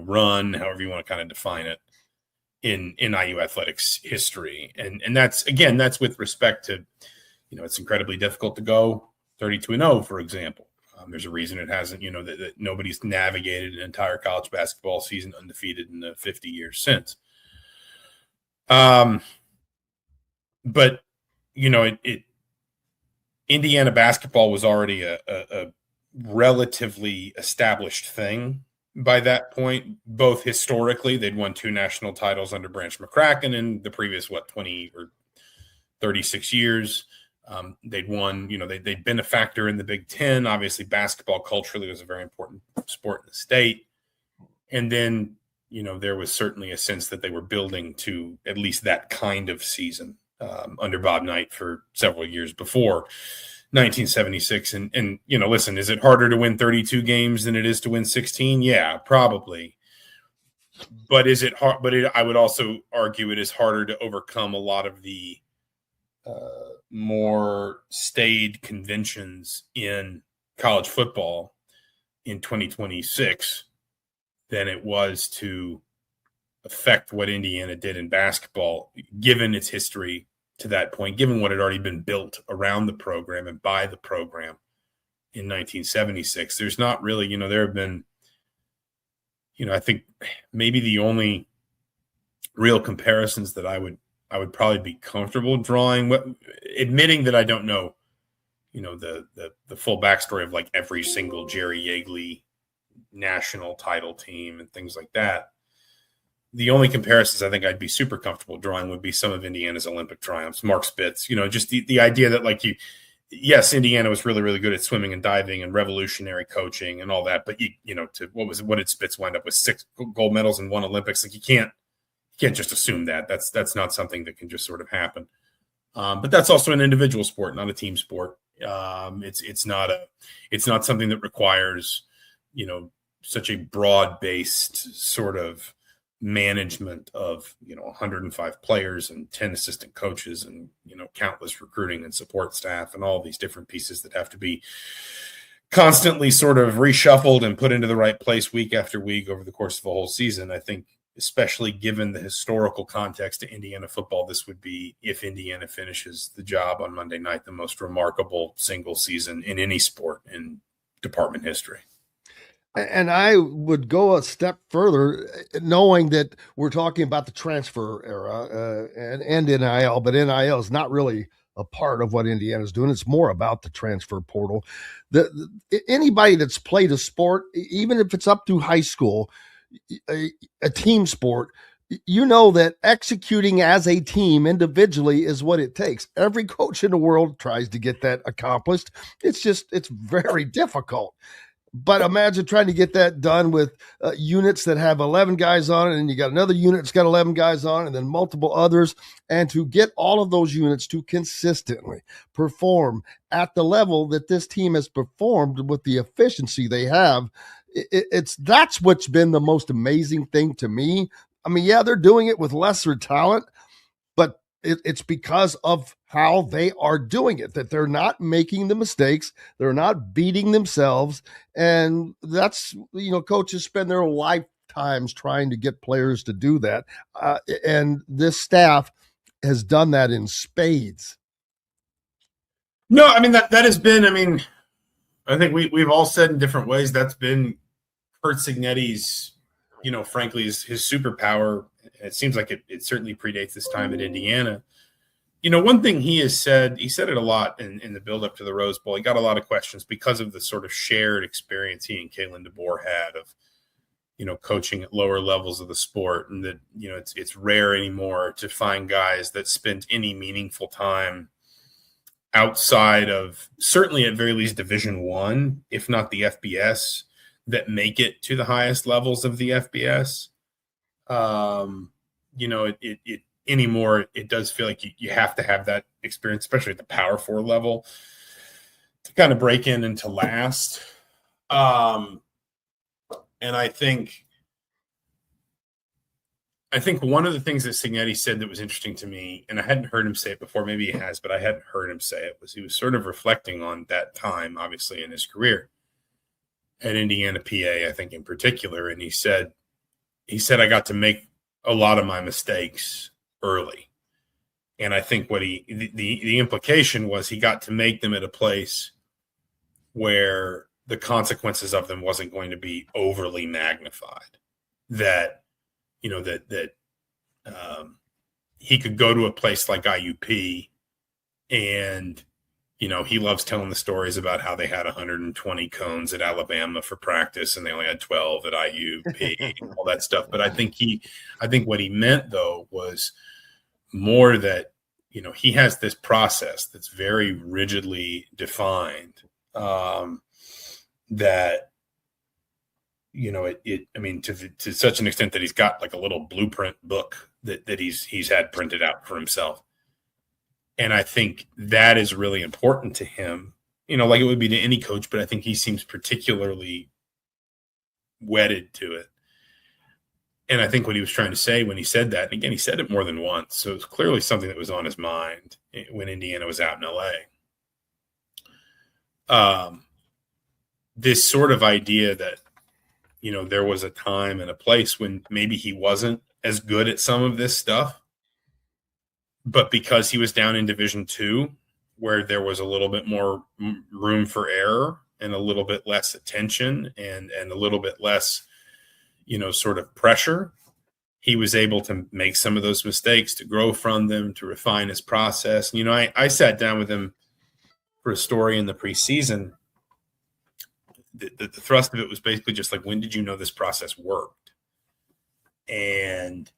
Speaker 9: run, however you want to kind of define it, in IU athletics history. And that's with respect to, it's incredibly difficult to go 32-0, for example. There's a reason it hasn't, that nobody's navigated an entire college basketball season undefeated in the 50 years since. But Indiana basketball was already a relatively established thing by that point. Both historically, they'd won 2 national titles under Branch McCracken in the previous 20 or 36 years. They'd won, they'd been a factor in the Big Ten. Obviously, basketball culturally was a very important sport in the state. And then, there was certainly a sense that they were building to at least that kind of season under Bob Knight for several years before 1976. And listen, is it harder to win 32 games than it is to win 16? Yeah, probably. But is it hard? But I would also argue it is harder to overcome a lot of the more staid conventions in college football in 2026 than it was to affect what Indiana did in basketball, given its history to that point, given what had already been built around the program and by the program in 1976. There's not really, there have been, I think maybe the only real comparisons that I would probably be comfortable drawing, admitting that I don't know, the full backstory of like every single Jerry Yeagley national title team and things like that. The only comparisons I think I'd be super comfortable drawing would be some of Indiana's Olympic triumphs, Mark Spitz, just the idea that yes, Indiana was really, really good at swimming and diving and revolutionary coaching and all that. But what did Spitz wind up with? 6 gold medals and 1 Olympics? Like you can't just assume that. That's not something that can just sort of happen. But that's also an individual sport, not a team sport. It's not something that requires, such a broad-based sort of management of 105 players and 10 assistant coaches and countless recruiting and support staff and all these different pieces that have to be constantly sort of reshuffled and put into the right place week after week over the course of a whole season. I think, especially given the historical context to Indiana football, this would be, if Indiana finishes the job on Monday night, the most remarkable single season in any sport in department history.
Speaker 5: And I would go a step further, knowing that we're talking about the transfer era and NIL, but NIL is not really a part of what Indiana's doing. It's more about the transfer portal. Anybody that's played a sport, even if it's up through high school, a team sport, that executing as a team individually is what it takes. Every coach in the world tries to get that accomplished. It's very difficult. But imagine trying to get that done with units that have 11 guys on it, and you got another unit that's got 11 guys on it, and then multiple others. And to get all of those units to consistently perform at the level that this team has performed with the efficiency they have, that's what's been the most amazing thing to me. I mean, yeah, they're doing it with lesser talent, but it's because of how they are doing it, that they're not making the mistakes. They're not beating themselves. And that's, coaches spend their lifetimes trying to get players to do that. And this staff has done that in spades.
Speaker 9: No, I mean, that has been, I think we've all said in different ways, that's been Curt Cignetti's, frankly, his superpower. It seems like it certainly predates this time at Indiana. One thing he said it a lot in the build-up to the Rose Bowl. He got a lot of questions because of the sort of shared experience he and Kalen DeBoer had of, coaching at lower levels of the sport. And that, it's rare anymore to find guys that spent any meaningful time outside of, certainly at very least, Division I, if not the FBS, that make it to the highest levels of the FBS. Anymore, it does feel like you have to have that experience, especially at the Power 4 level, to kind of break in and to last. And I think, I think one of the things that Cignetti said that was interesting to me, and I hadn't heard him say it before, maybe he has, but I hadn't heard him say it, was he was sort of reflecting on that time, obviously, in his career at Indiana, PA, I think in particular. And he said, I got to make a lot of my mistakes early. And I think what the implication was he got to make them at a place where the consequences of them wasn't going to be overly magnified. That, he could go to a place like IUP and, he loves telling the stories about how they had 120 cones at Alabama for practice and they only had 12 at IUP, all that stuff. But I think what he meant though was more that, he has this process that's very rigidly defined, that, to such an extent that he's got like a little blueprint book that he's had printed out for himself. And I think that is really important to him, like it would be to any coach, but I think he seems particularly wedded to it. And I think what he was trying to say when he said that, and again, he said it more than once, so it's clearly something that was on his mind when Indiana was out in LA. This sort of idea that, there was a time and a place when maybe he wasn't as good at some of this stuff, but because he was down in Division II, where there was a little bit more room for error and a little bit less attention and a little bit less, sort of pressure, he was able to make some of those mistakes, to grow from them, to refine his process. I sat down with him for a story in the preseason. The thrust of it was basically just like, when did you know this process worked? And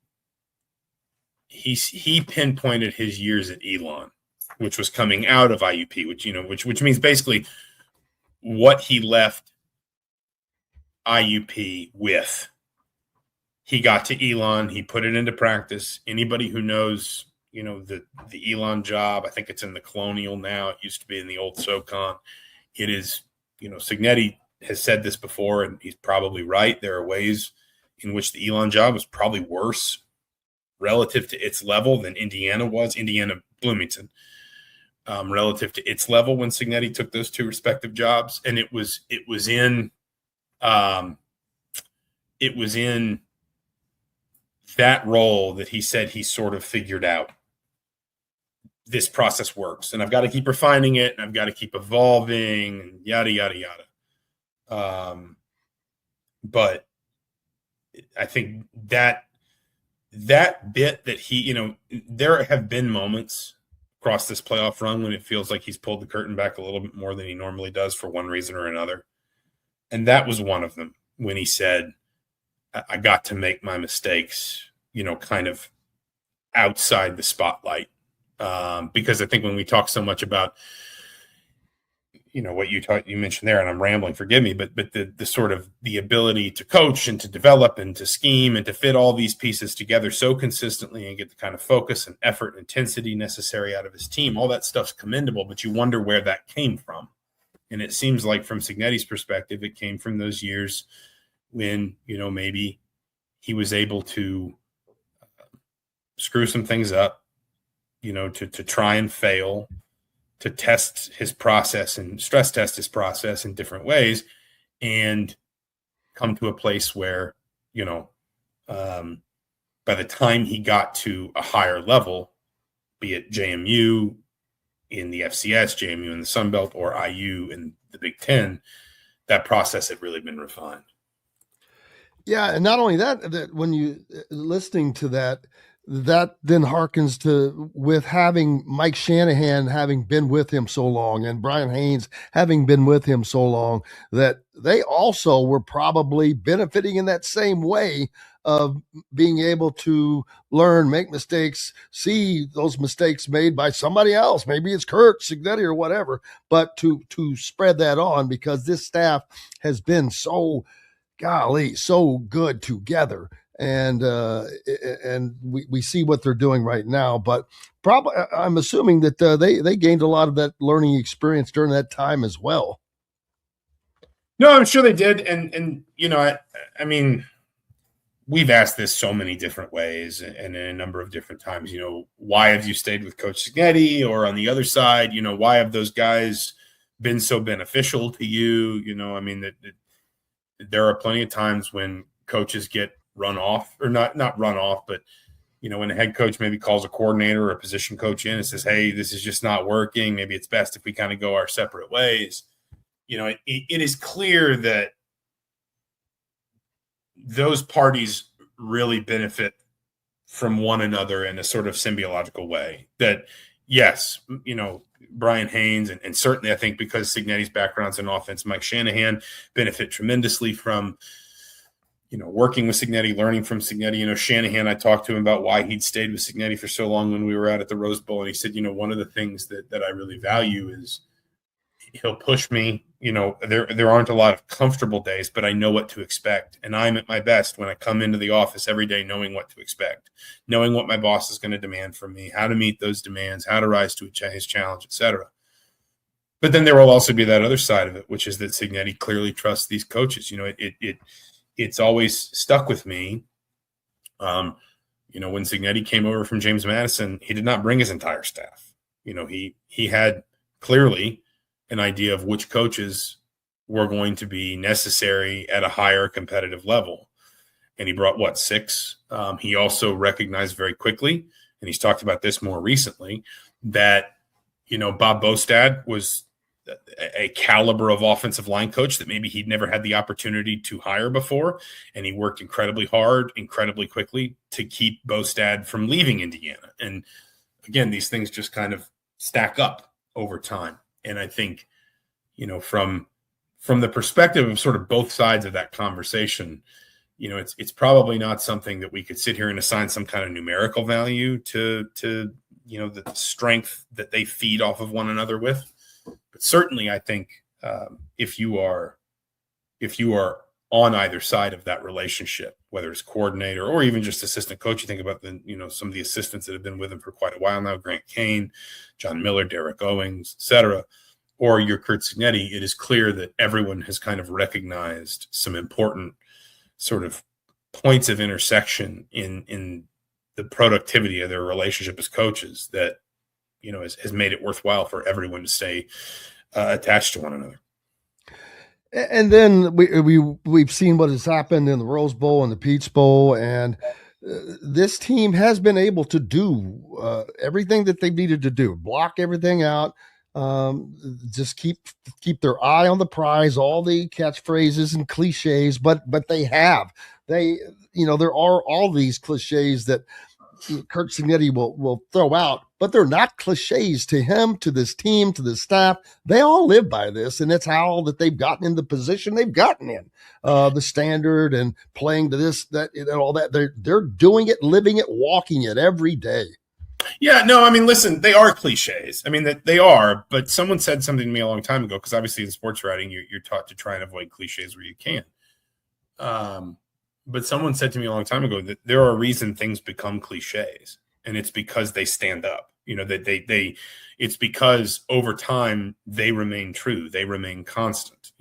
Speaker 9: he pinpointed his years at Elon, which was coming out of IUP, which means basically what he left IUP with. He got to Elon, he put it into practice. Anybody who knows, the Elon job, I think it's in the Colonial now. It used to be in the old SoCon. It is, Cignetti has said this before, and he's probably right. There are ways in which the Elon job was probably worse relative to its level than Indiana Bloomington, relative to its level when Cignetti took those two respective jobs. And it was in that role that he said he sort of figured out this process works, and I've got to keep refining it, and I've got to keep evolving, and yada, yada, yada. But I think that bit that he, there have been moments across this playoff run when it feels like he's pulled the curtain back a little bit more than he normally does for one reason or another. And that was one of them, when he said, I got to make my mistakes, kind of outside the spotlight. Because I think when we talk so much about, what you mentioned there, and I'm rambling, forgive me, but the sort of the ability to coach and to develop and to scheme and to fit all these pieces together so consistently and get the kind of focus and effort and intensity necessary out of his team, all that stuff's commendable, but you wonder where that came from. And it seems like from Cignetti's perspective, it came from those years when, maybe he was able to screw some things up, to try and fail, to test his process and stress test his process in different ways, and come to a place where, by the time he got to a higher level, be it JMU in the FCS, JMU in the Sun Belt, or IU in the Big Ten, that process had really been refined.
Speaker 5: Yeah, and not only that when you listening to that then harkens to with having Mike Shanahan having been with him so long and Brian Haynes having been with him so long, that they also were probably benefiting in that same way of being able to learn, make mistakes, see those mistakes made by somebody else. Maybe it's Kurt Cignetti or whatever, but to spread that on, because this staff has been so good together. And we see what they're doing right now, but probably I'm assuming that they gained a lot of that learning experience during that time as well.
Speaker 9: No, I'm sure they did, and I mean, we've asked this so many different ways and in a number of different times. Why have you stayed with Coach Signetti? Or on the other side, why have those guys been so beneficial to you? That there are plenty of times when coaches get run off, or not run off, but when a head coach maybe calls a coordinator or a position coach in and says, hey, this is just not working. Maybe it's best if we kind of go our separate ways. It is clear that those parties really benefit from one another in a sort of symbiological way. That, yes, Brian Haynes, and certainly I think because Signetti's background's in offense, Mike Shanahan benefit tremendously from working with Signetti, learning from Signetti. Shanahan, I talked to him about why he'd stayed with Signetti for so long when we were out at the Rose Bowl. And he said, one of the things that I really value is he'll push me. There aren't a lot of comfortable days, but I know what to expect. And I'm at my best when I come into the office every day knowing what to expect, knowing what my boss is going to demand from me, how to meet those demands, how to rise to his challenge, etc. But then there will also be that other side of it, which is that Signetti clearly trusts these coaches. It's always stuck with me. When Signetti came over from James Madison, he did not bring his entire staff. He had clearly an idea of which coaches were going to be necessary at a higher competitive level. And he brought, 6? He also recognized very quickly, and he's talked about this more recently, that, Bob Bostad was a caliber of offensive line coach that maybe he'd never had the opportunity to hire before. And he worked incredibly hard, incredibly quickly to keep Bostad from leaving Indiana. And again, these things just kind of stack up over time. And I think, from the perspective of sort of both sides of that conversation, it's probably not something that we could sit here and assign some kind of numerical value to the strength that they feed off of one another with. But certainly, I think if you are on either side of that relationship, whether it's coordinator or even just assistant coach, you think about some of the assistants that have been with him for quite a while now: Grant Kane, John Miller, Derek Owings, etc. Or you're Curt Signetti. It is clear that everyone has kind of recognized some important sort of points of intersection in the productivity of their relationship as coaches that has made it worthwhile for everyone to stay attached to one another.
Speaker 5: And then we've seen what has happened in the Rose Bowl and the Peach Bowl, and this team has been able to do everything that they needed to do, block everything out, just keep their eye on the prize, all the catchphrases and cliches, but there are all these cliches that Curt Signetti will throw out, but they're not cliches to him, to this team, to the staff. They all live by this, and that's how that they've gotten in the position they've gotten in, the standard and playing to this, that, and all that. They're doing it, living it, walking it every day.
Speaker 9: Yeah, no, listen, they are cliches. They are, but someone said something to me a long time ago, because obviously in sports writing, you're taught to try and avoid cliches where you can. But someone said to me a long time ago that there are reasons things become cliches, and it's because they stand up. That it's because over time they remain true, they remain constant.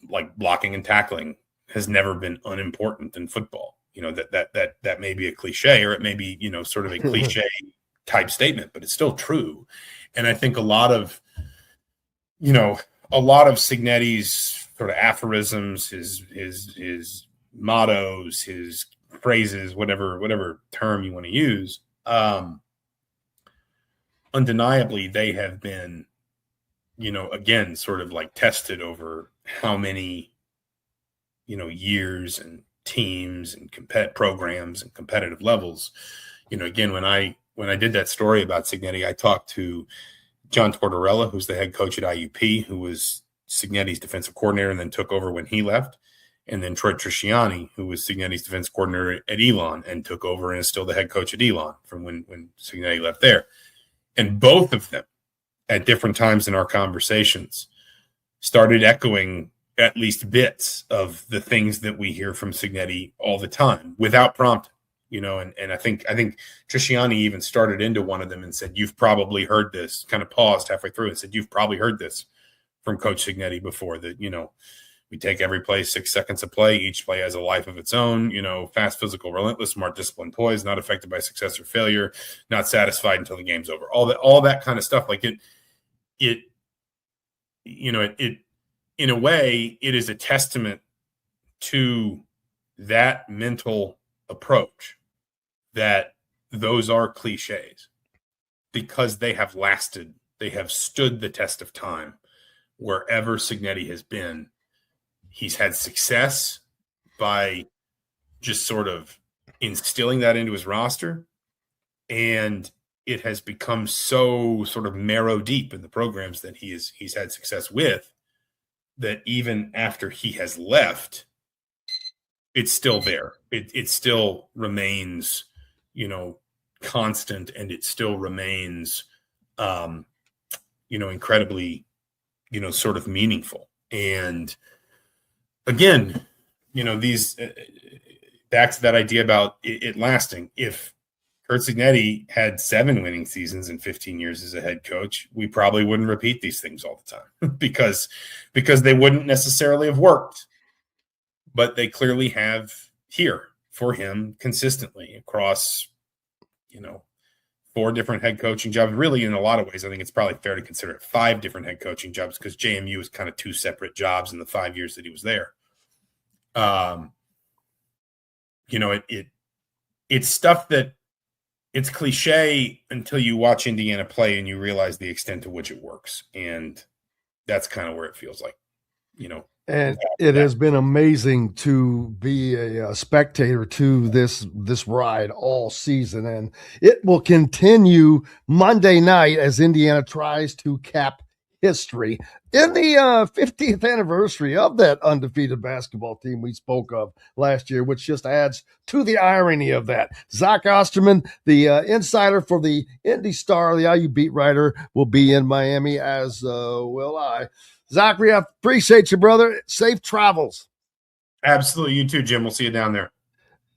Speaker 9: Like blocking and tackling has never been unimportant in football. That may be a cliche, or it may be sort of a cliche type statement, but it's still true. And I think a lot of Signetti's sort of aphorisms, his mottos, his phrases, whatever term you want to use, undeniably they have been, again, sort of like tested over how many, years and teams and programs and competitive levels. Again, when I did that story about Signetti, I talked to John Tortorella, who's the head coach at IUP, who was Signetti's defensive coordinator and then took over when he left, and then Troy Trisciani, who was Signetti's defense coordinator at Elon and took over and is still the head coach at Elon from when Signetti left there. And both of them, at different times in our conversations, started echoing at least bits of the things that we hear from Signetti all the time without prompting. And I think Trisciani even started into one of them and said, "You've probably heard this," kind of paused halfway through and said, "You've probably heard this from Coach Signetti before, that, We take every play 6 seconds of play. Each play has a life of its own. Fast, physical, relentless, smart, disciplined, poised, not affected by success or failure, not satisfied until the game's over. All that kind of stuff. Like it in a way, it is a testament to that mental approach that those are cliches because they have lasted. They have stood the test of time wherever Cignetti has been. He's had success by just sort of instilling that into his roster, and it has become so sort of marrow deep in the programs that he's had success with that even after he has left, it's still there. It still remains, constant, and it still remains, incredibly, sort of meaningful. And again, these back to that idea about it lasting. If Curt Cignetti had 7 winning seasons in 15 years as a head coach, we probably wouldn't repeat these things all the time because they wouldn't necessarily have worked. But they clearly have here for him consistently across, 4 different head coaching jobs. Really, in a lot of ways, I think it's probably fair to consider it 5 different head coaching jobs because JMU was kind of 2 separate jobs in the 5 years that he was there. It's stuff that it's cliche until you watch Indiana play and you realize the extent to which it works. And that's kind of where it feels like,
Speaker 5: And it has been amazing to be a spectator to this ride all season. And it will continue Monday night as Indiana tries to cap history in the 50th anniversary of that undefeated basketball team we spoke of last year, which just adds to the irony of that. Zach Osterman, the insider for the Indy Star, the IU beat writer, will be in Miami, as will I. Zachary, I appreciate you, brother. Safe travels.
Speaker 9: Absolutely. You too, Jim. We'll see you down there.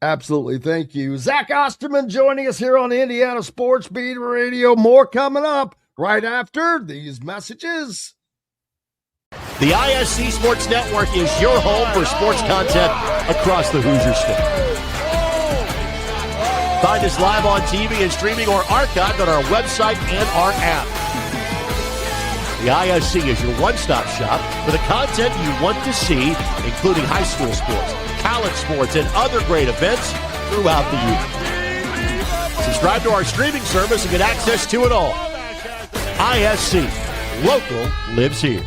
Speaker 5: Absolutely. Thank you. Zach Osterman joining us here on Indiana Sports Beat Radio. More coming up right after these messages.
Speaker 8: The ISC Sports Network is your home for sports content across the Hoosier State. Find us live on TV and streaming or archived on our website and our app. The ISC is your one-stop shop for the content you want to see, including high school sports, college sports, and other great events throughout the year. Subscribe to our streaming service and get access to it all. ISC. Local lives here.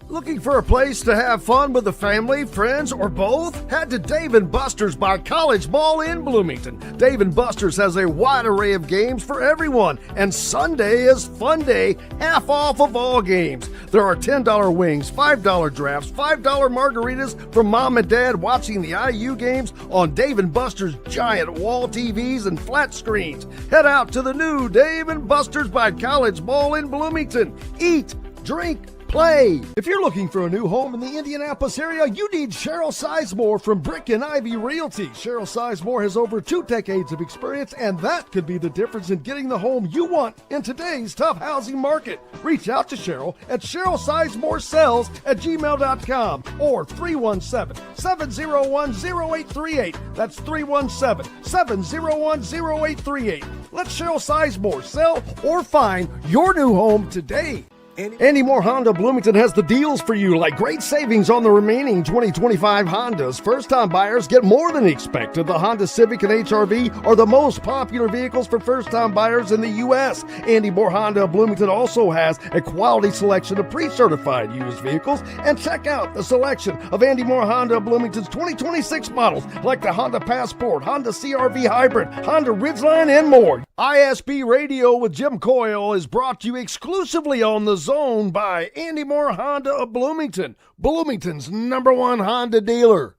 Speaker 5: Looking for a place to have fun with the family, friends, or both? Head to Dave & Buster's by College Ball in Bloomington. Dave & Buster's has a wide array of games for everyone, and Sunday is Fun Day, half off of all games. There are $10 wings, $5 drafts, $5 margaritas for mom and dad watching the IU games on Dave & Buster's giant wall TVs and flat screens. Head out to the new Dave & Buster's by College Ball in Bloomington. Eat, drink, play. If you're looking for a new home in the Indianapolis area, you need Cheryl Sizemore from Brick and Ivy Realty. Cheryl Sizemore has over 2 decades of experience, and that could be the difference in getting the home you want in today's tough housing market. Reach out to Cheryl at CherylSizemoreSells@gmail.com or 317-701-0838. That's 317-701-0838. Let Cheryl Sizemore sell or find your new home today. Andy Moore Honda Bloomington has the deals for you, like great savings on the remaining 2025 Hondas. First-time buyers get more than expected. The Honda Civic and HR-V are the most popular vehicles for first-time buyers in the U.S. Andy Moore Honda Bloomington also has a quality selection of pre-certified used vehicles. And check out the selection of Andy Moore Honda Bloomington's 2026 models, like the Honda Passport, Honda CR-V Hybrid, Honda Ridgeline, and more. ISB Radio with Jim Coyle is brought to you exclusively on the Zone by Andy Moore Honda of Bloomington, Bloomington's #1 Honda dealer.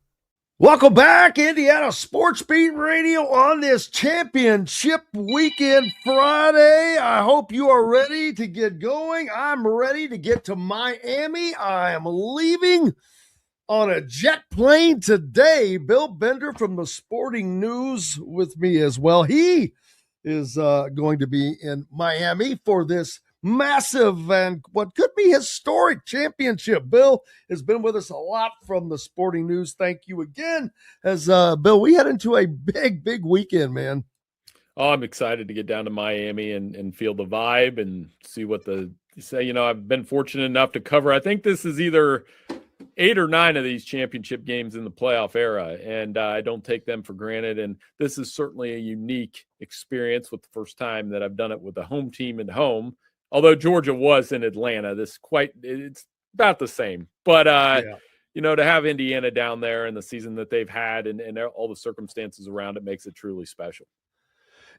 Speaker 5: Welcome back, Indiana Sports Beat Radio on this championship weekend Friday. I hope you are ready to get going. I'm ready to get to Miami. I am leaving on a jet plane today. Bill Bender from the Sporting News with me as well. He is going to be in Miami for this massive and what could be historic championship. Bill has been with us a lot from the sporting news. Thank you again. As Bill, we head into a big weekend, man.
Speaker 10: Oh, I'm excited to get down to Miami and feel the vibe and see what I've been fortunate enough to cover. I think this is either 8 or 9 of these championship games in the playoff era, and I don't take them for granted. And this is certainly a unique experience with the first time that I've done it with a home team at home. Although Georgia was in Atlanta, it's about the same. But, to have Indiana down there and the season that they've had and all the circumstances around it makes it truly special.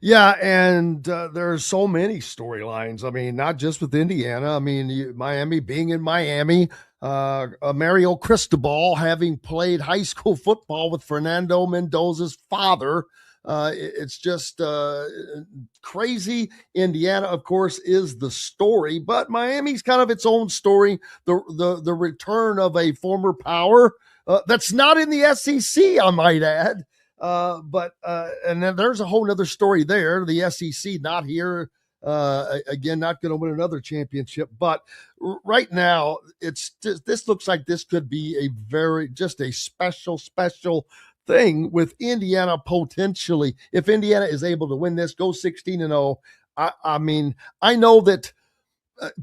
Speaker 5: Yeah, and there are so many storylines. I mean, not just with Indiana. I mean, Miami being in Miami, Mario Cristobal having played high school football with Fernando Mendoza's father. It's just crazy. Indiana, of course, is the story, but Miami's kind of its own story. The return of a former power that's not in the SEC, I might add. And then there's a whole nother story there. The SEC not here, again, not going to win another championship, but right now this looks like this could be just a special thing with Indiana potentially. If Indiana is able to win this, go 16-0. I mean, I know that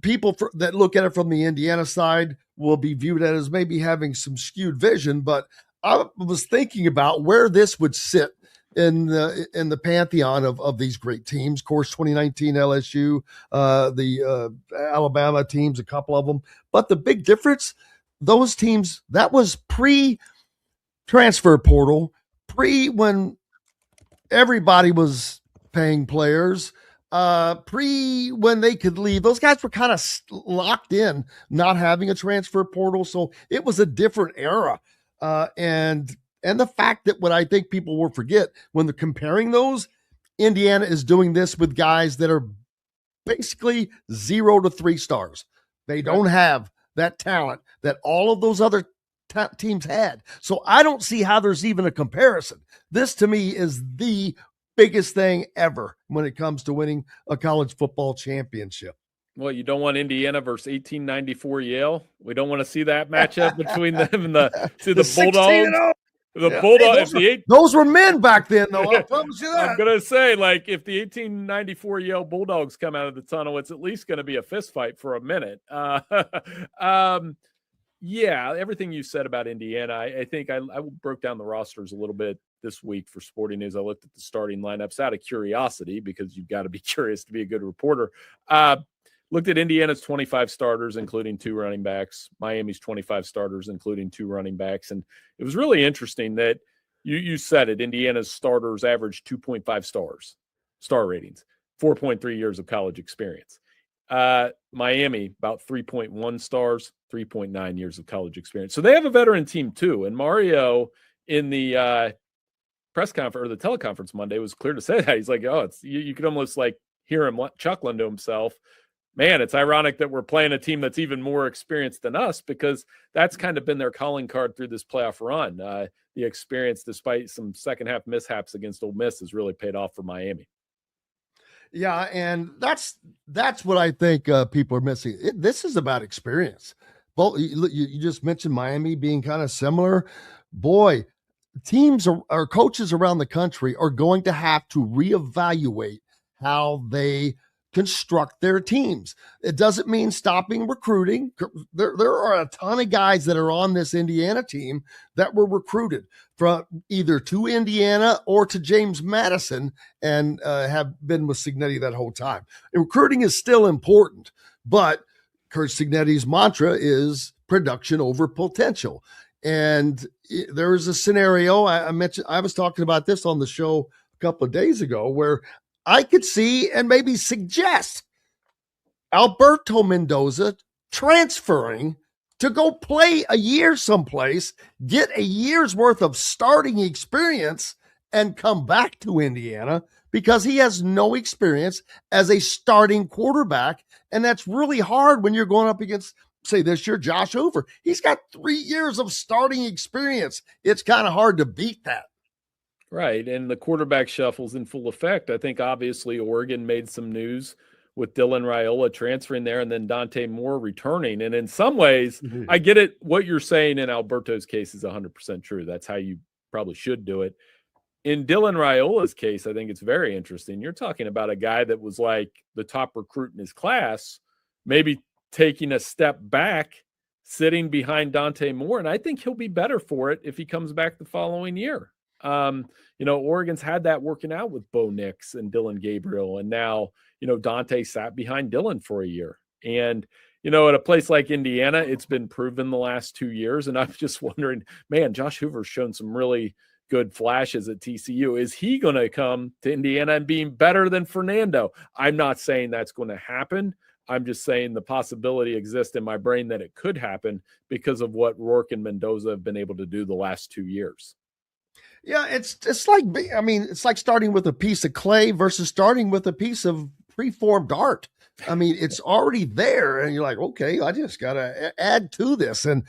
Speaker 5: people that look at it from the Indiana side will be viewed as maybe having some skewed vision, but I was thinking about where this would sit in the pantheon of these great teams. Of course, 2019 LSU, the Alabama teams, a couple of them. But the big difference, those teams, that was pre-transfer portal, when everybody was paying players, when they could leave. Those guys were kind of locked in, not having a transfer portal. So it was a different era. And the fact that what I think people will forget when they're comparing those, Indiana is doing this with guys that are basically 0 to 3 stars. They don't have that talent that all of those other teams had. So I don't see how there's even a comparison. This to me is the biggest thing ever when it comes to winning a college football championship.
Speaker 10: Well, you don't want Indiana versus 1894 Yale. We don't want to see that matchup between them and the Bulldogs.
Speaker 5: Those were men back then, though. I promise you that.
Speaker 10: I'm going to say, if the 1894 Yale Bulldogs come out of the tunnel, it's at least going to be a fist fight for a minute. Everything you said about Indiana, I think I broke down the rosters a little bit this week for Sporting News. I looked at the starting lineups out of curiosity because you've got to be curious to be a good reporter. Looked at Indiana's 25 starters, including 2 running backs, Miami's 25 starters, including 2 running backs. And it was really interesting that you said it, Indiana's starters averaged 2.5 star ratings, 4.3 years of college experience. Miami, about 3.1 stars, 3.9 years of college experience. So they have a veteran team too. And Mario in the press conference or the teleconference Monday was clear to say that. He's like, you could almost hear him chuckling to himself. Man, it's ironic that we're playing a team that's even more experienced than us, because that's kind of been their calling card through this playoff run. The experience, despite some second half mishaps against Ole Miss, has really paid off for Miami.
Speaker 5: Yeah, and that's what I think people are missing. This is about experience. Both you just mentioned Miami being kind of similar. Boy, teams or coaches around the country are going to have to reevaluate how they construct their teams. It doesn't mean stopping recruiting. There are a ton of guys that are on this Indiana team that were recruited from either to Indiana or to James Madison and have been with Cignetti that whole time. And recruiting is still important, but Kurt Cignetti's mantra is production over potential. And there is a scenario I mentioned. I was talking about this on the show a couple of days ago where I could see and maybe suggest Alberto Mendoza transferring to go play a year someplace, get a year's worth of starting experience, and come back to Indiana because he has no experience as a starting quarterback. And that's really hard when you're going up against, say, this year, Josh Hoover. He's got 3 years of starting experience. It's kind of hard to beat that.
Speaker 10: Right, and the quarterback shuffle's in full effect. I think obviously Oregon made some news with Dylan Raiola transferring there and then Dante Moore returning. And in some ways, I get it. What you're saying in Alberto's case is 100% true. That's how you probably should do it. In Dylan Raiola's case, I think it's very interesting. You're talking about a guy that was like the top recruit in his class, maybe taking a step back, sitting behind Dante Moore. And I think he'll be better for it if he comes back the following year. Oregon's had that working out with Bo Nix and Dylan Gabriel. And now, Dante sat behind Dylan for a year. And, at a place like Indiana, it's been proven the last 2 years. And I'm just wondering, man, Josh Hoover's shown some really good flashes at TCU. Is he going to come to Indiana and being better than Fernando? I'm not saying that's going to happen. I'm just saying the possibility exists in my brain that it could happen because of what Rourke and Mendoza have been able to do the last 2 years.
Speaker 5: Yeah, it's like starting with a piece of clay versus starting with a piece of preformed art. I mean, it's already there, and you're like, okay, I just got to add to this. And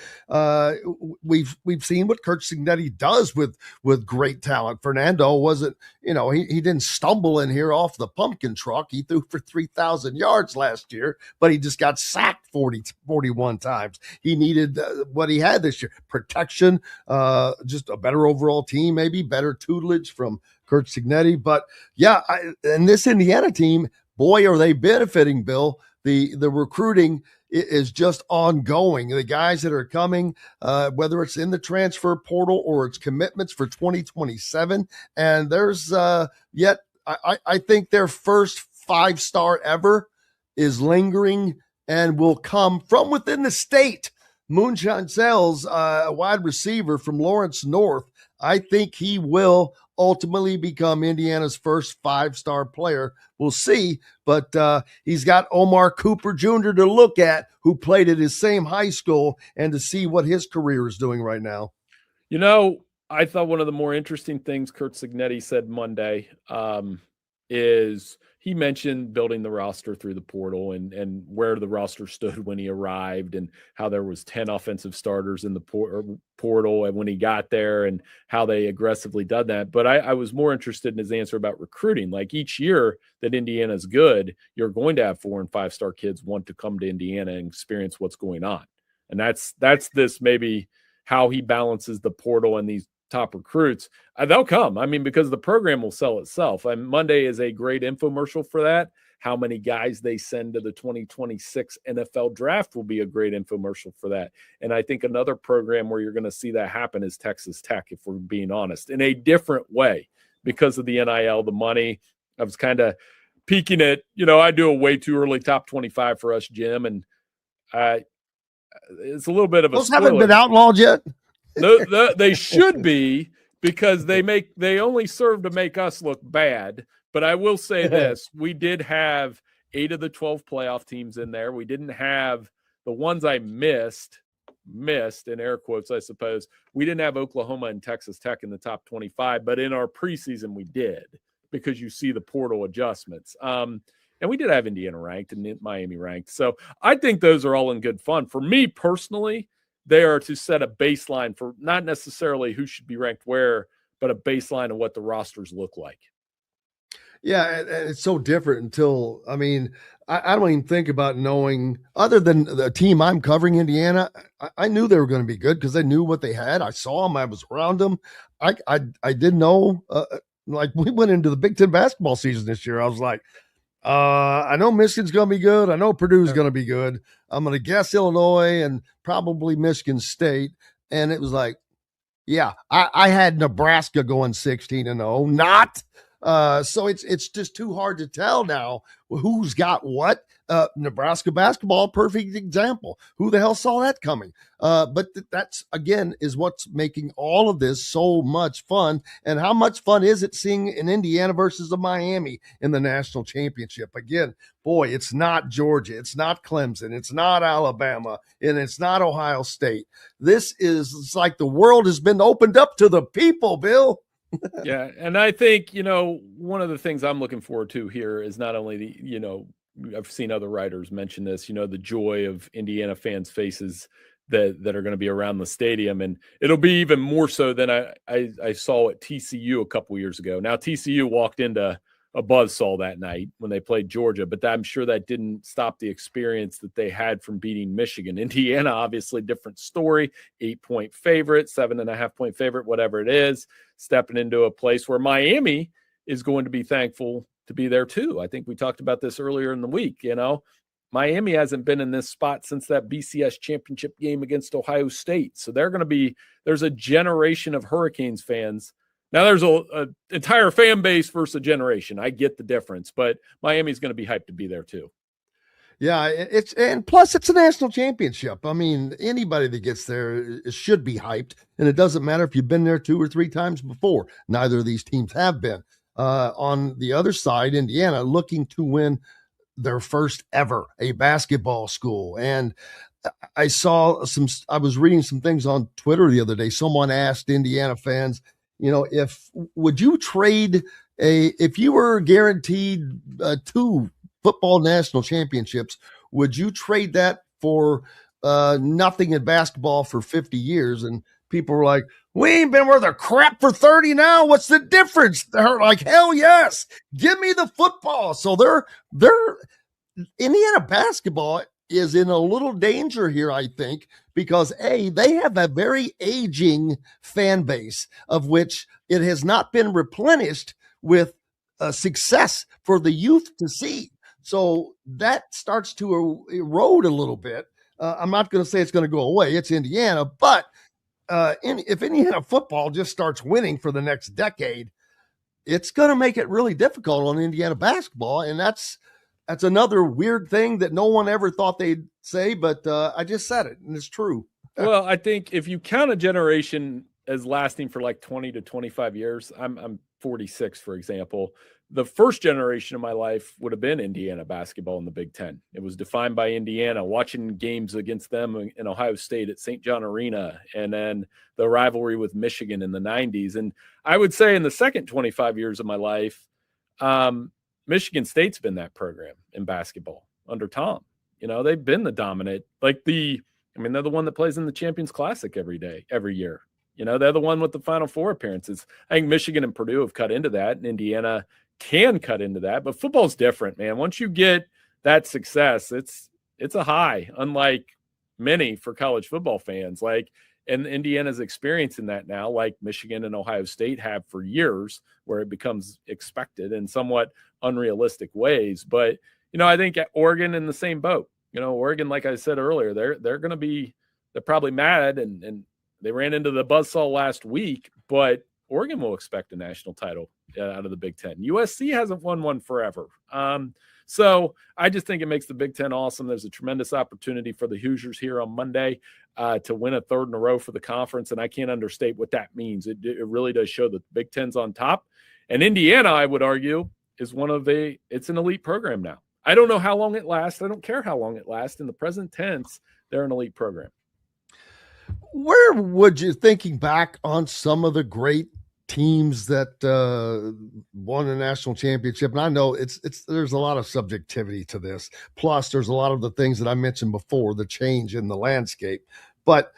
Speaker 5: we've seen what Kurt Cignetti does with great talent. Fernando wasn't, he didn't stumble in here off the pumpkin truck. He threw for 3,000 yards last year, but he just got sacked 41 times. He needed what he had this year: protection, just a better overall team, maybe better tutelage from Kurt Cignetti. But yeah, and this Indiana team, boy, are they benefiting, Bill. The recruiting is just ongoing. The guys that are coming, whether it's in the transfer portal or it's commitments for 2027. And there's I think their first 5-star ever is lingering and will come from within the state. Moonshine Sales, a wide receiver from Lawrence North, I think he will ultimately become Indiana's first 5-star player. We'll see, but he's got Omar Cooper Jr. to look at, who played at his same high school, and to see what his career is doing right now.
Speaker 10: I thought one of the more interesting things Kurt Cignetti said Monday is he mentioned building the roster through the portal and where the roster stood when he arrived, and how there was 10 offensive starters in the portal and when he got there, and how they aggressively done that. But I was more interested in his answer about recruiting. Like, each year that Indiana's good, you're going to have 4- and 5-star kids want to come to Indiana and experience what's going on. And that's this maybe how he balances the portal and these top recruits. They'll come. I mean, because the program will sell itself. And Monday is a great infomercial for that. How many guys they send to the 2026 NFL draft will be a great infomercial for that. And I think another program where you're going to see that happen is Texas Tech, if we're being honest, in a different way because of the NIL, the money. I was kind of peeking at, I do a way too early top 25 for us, Jim. And it's a little bit of a
Speaker 5: Those
Speaker 10: spoiler.
Speaker 5: haven't been outlawed yet.
Speaker 10: They should be, because they only serve to make us look bad. But I will say this: we did have 8 of the 12 playoff teams in there. We didn't have the ones I missed in air quotes, I suppose. We didn't have Oklahoma and Texas Tech in the top 25, but in our preseason we did, because you see the portal adjustments. And we did have Indiana ranked and Miami ranked. So I think those are all in good fun. For me personally, they are to set a baseline for not necessarily who should be ranked where, but a baseline of what the rosters look like.
Speaker 5: Yeah, it's so different until, I don't even think about knowing, other than the team I'm covering, Indiana. I knew they were going to be good because I knew what they had. I saw them. I was around them. I didn't know, like, we went into the Big Ten basketball season this year. I was like, I know Michigan's going to be good. I know Purdue's going to be good. I'm going to guess Illinois and probably Michigan State. And it was like, yeah, I had Nebraska going 16-0, not. So it's just too hard to tell now who's got what. Nebraska basketball, perfect example. Who the hell saw that coming? But that's, again, is what's making all of this so much fun. And how much fun is it seeing an Indiana versus a Miami in the national championship? Again, boy, it's not Georgia. It's not Clemson. It's not Alabama. And it's not Ohio State. It's like the world has been opened up to the people, Bill.
Speaker 10: Yeah. And I think, one of the things I'm looking forward to here is not only the, I've seen other writers mention this, the joy of Indiana fans' faces that are going to be around the stadium. And it'll be even more so than I saw at TCU a couple years ago. Now, TCU walked into a buzzsaw that night when they played Georgia, but I'm sure that didn't stop the experience that they had from beating Michigan. Indiana, obviously different story, 8-point favorite, 7.5-point favorite, whatever it is, stepping into a place where Miami is going to be thankful to be there too. I think we talked about this earlier in the week. Miami hasn't been in this spot since that BCS championship game against Ohio State. So there's a generation of Hurricanes fans. Now there's a entire fan base versus a generation. I get the difference, but Miami's going to be hyped to be there too.
Speaker 5: Yeah, and plus it's a national championship. I mean, anybody that gets there should be hyped, and it doesn't matter if you've been there 2 or 3 times before. Neither of these teams have been. On the other side, Indiana looking to win their first ever a basketball school. And I was reading some things on Twitter the other day. Someone asked Indiana fans, would you trade if you were guaranteed 2 football national championships, would you trade that for nothing in basketball for 50 years? And people were like, we ain't been worth a crap for 30 now. What's the difference? They're like, hell yes, give me the football. So they're Indiana basketball is in a little danger here, I think, because they have a very aging fan base of which it has not been replenished with success for the youth to see. So that starts to erode a little bit. I'm not going to say it's going to go away. It's Indiana, but if Indiana football just starts winning for the next decade, it's going to make it really difficult on Indiana basketball. And that's another weird thing that no one ever thought they'd say, but I just said it, and it's true.
Speaker 10: Well, I think if you count a generation as lasting for like 20 to 25 years, I'm 46, for example. The first generation of my life would have been Indiana basketball in the Big Ten. It was defined by Indiana, watching games against them in Ohio State at St. John Arena, and then the rivalry with Michigan in the 90s. And I would say in the second 25 years of my life, Michigan State's been that program in basketball under Tom. They've been the dominant, they're the one that plays in the Champions Classic every year. They're the one with the Final Four appearances. I think Michigan and Purdue have cut into that, and Indiana can cut into that. But football's different, man. Once you get that success, it's a high, unlike many for college football fans. And Indiana's experiencing that now, like Michigan and Ohio State have for years, where it becomes expected in somewhat unrealistic ways. But, I think Oregon in the same boat. Oregon, like I said earlier, they're probably mad, and they ran into the buzzsaw last week, but Oregon will expect a national title out of the Big Ten. USC hasn't won one forever. So I just think it makes the Big Ten awesome. There's a tremendous opportunity for the Hoosiers here on Monday to win a 3rd in a row for the conference, and I can't understate what that means. It really does show that the Big Ten's on top. And Indiana, I would argue, is it's an elite program now. I don't know how long it lasts. I don't care how long it lasts. In the present tense, they're an elite program.
Speaker 5: Where would you, thinking back on some of the great teams that won a national championship, and I know there's a lot of subjectivity to this. Plus, there's a lot of the things that I mentioned before, the change in the landscape. But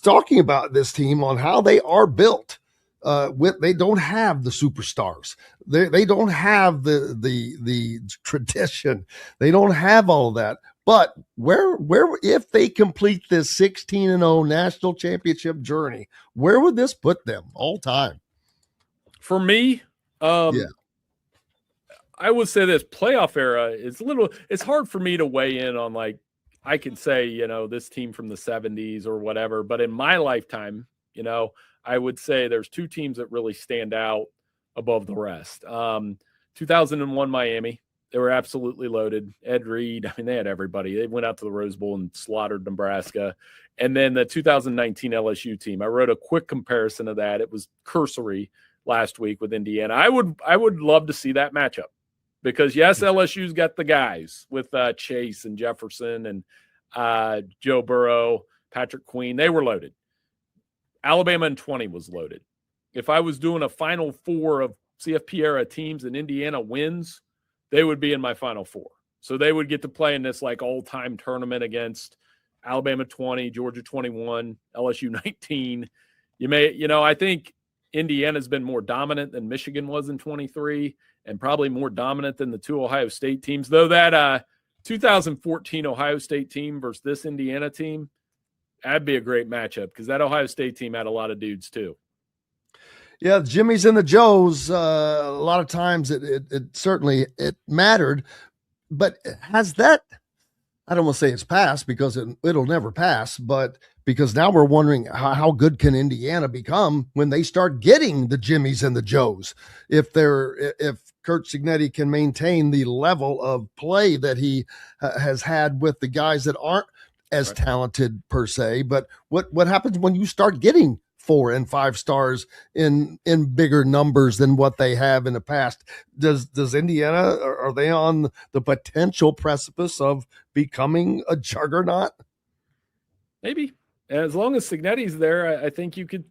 Speaker 5: talking about this team on how they are built, they don't have the superstars. They don't have the tradition. They don't have all of that. But where if they complete this 16-0 national championship journey, where would this put them all time?
Speaker 10: For me, I would say this playoff era is it's hard for me to weigh in on, I could say, this team from the 70s or whatever, but in my lifetime, I would say there's 2 teams that really stand out above the rest. 2001 Miami, they were absolutely loaded. Ed Reed, they had everybody. They went out to the Rose Bowl and slaughtered Nebraska. And then the 2019 LSU team, I wrote a quick comparison of that. It was cursory last week with Indiana. I would love to see that matchup because, yes, LSU's got the guys with Chase and Jefferson and Joe Burrow, Patrick Queen. They were loaded. Alabama in 20 was loaded. If I was doing a Final Four of CFP era teams and Indiana wins, they would be in my Final Four. So they would get to play in this all-time tournament against Alabama 20, Georgia 21, LSU 19. I think Indiana's been more dominant than Michigan was in 23 and probably more dominant than the two Ohio State teams, though that 2014 Ohio State team versus this Indiana team, that'd be a great matchup because that Ohio State team had a lot of dudes too.
Speaker 5: Yeah, the Jimmys and the Joes, a lot of times it certainly mattered, but has that, I don't want to say it's passed because it'll never pass, but because now we're wondering how good can Indiana become when they start getting the Jimmys and the Joes. If Kurt Cignetti can maintain the level of play that he has had with the guys that aren't as talented per se, but what happens when you start getting 4 and 5 stars in bigger numbers than what they have in the past? Does Indiana, are they on the potential precipice of becoming a juggernaut?
Speaker 10: Maybe. As long as Cignetti's there, I think you could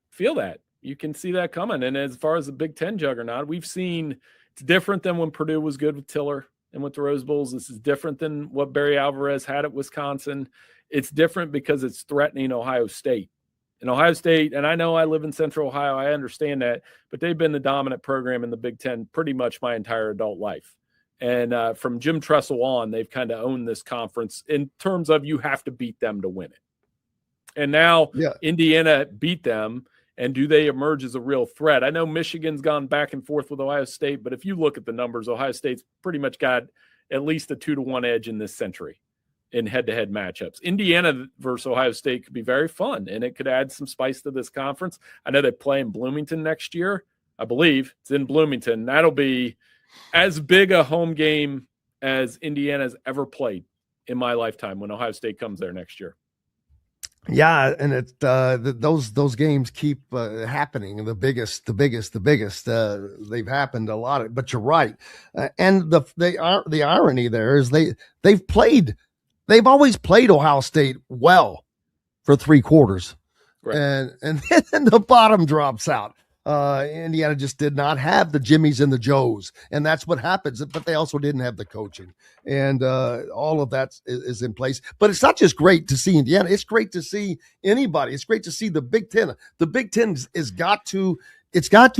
Speaker 10: feel that. You can see that coming. And as far as the Big Ten juggernaut, we've seen it's different than when Purdue was good with Tiller and with the Rose Bowls. This is different than what Barry Alvarez had at Wisconsin. It's different because it's threatening Ohio State. And Ohio State, and I know I live in Central Ohio, I understand that, but they've been the dominant program in the Big Ten pretty much my entire adult life. And from Jim Tressel on, they've kind of owned this conference in terms of you have to beat them to win it. And now Indiana beat them, and do they emerge as a real threat? I know Michigan's gone back and forth with Ohio State, but if you look at the numbers, Ohio State's pretty much got at least a 2-1 edge in this century in head-to-head matchups. Indiana versus Ohio State could be very fun, and it could add some spice to this conference. I know they play in Bloomington next year. I believe it's in Bloomington. That'll be as big a home game as Indiana's ever played in my lifetime when Ohio State comes there next year.
Speaker 5: Yeah, and those games keep happening. The biggest. They've happened a lot, but you're right. And the irony there is they've always played Ohio State well for 3 quarters, right. and then the bottom drops out. Indiana just did not have the Jimmys and the Joes, and that's what happens. But they also didn't have the coaching, and all of that is in place. But it's not just great to see Indiana; it's great to see anybody. It's great to see the Big Ten. The Big Ten it's got to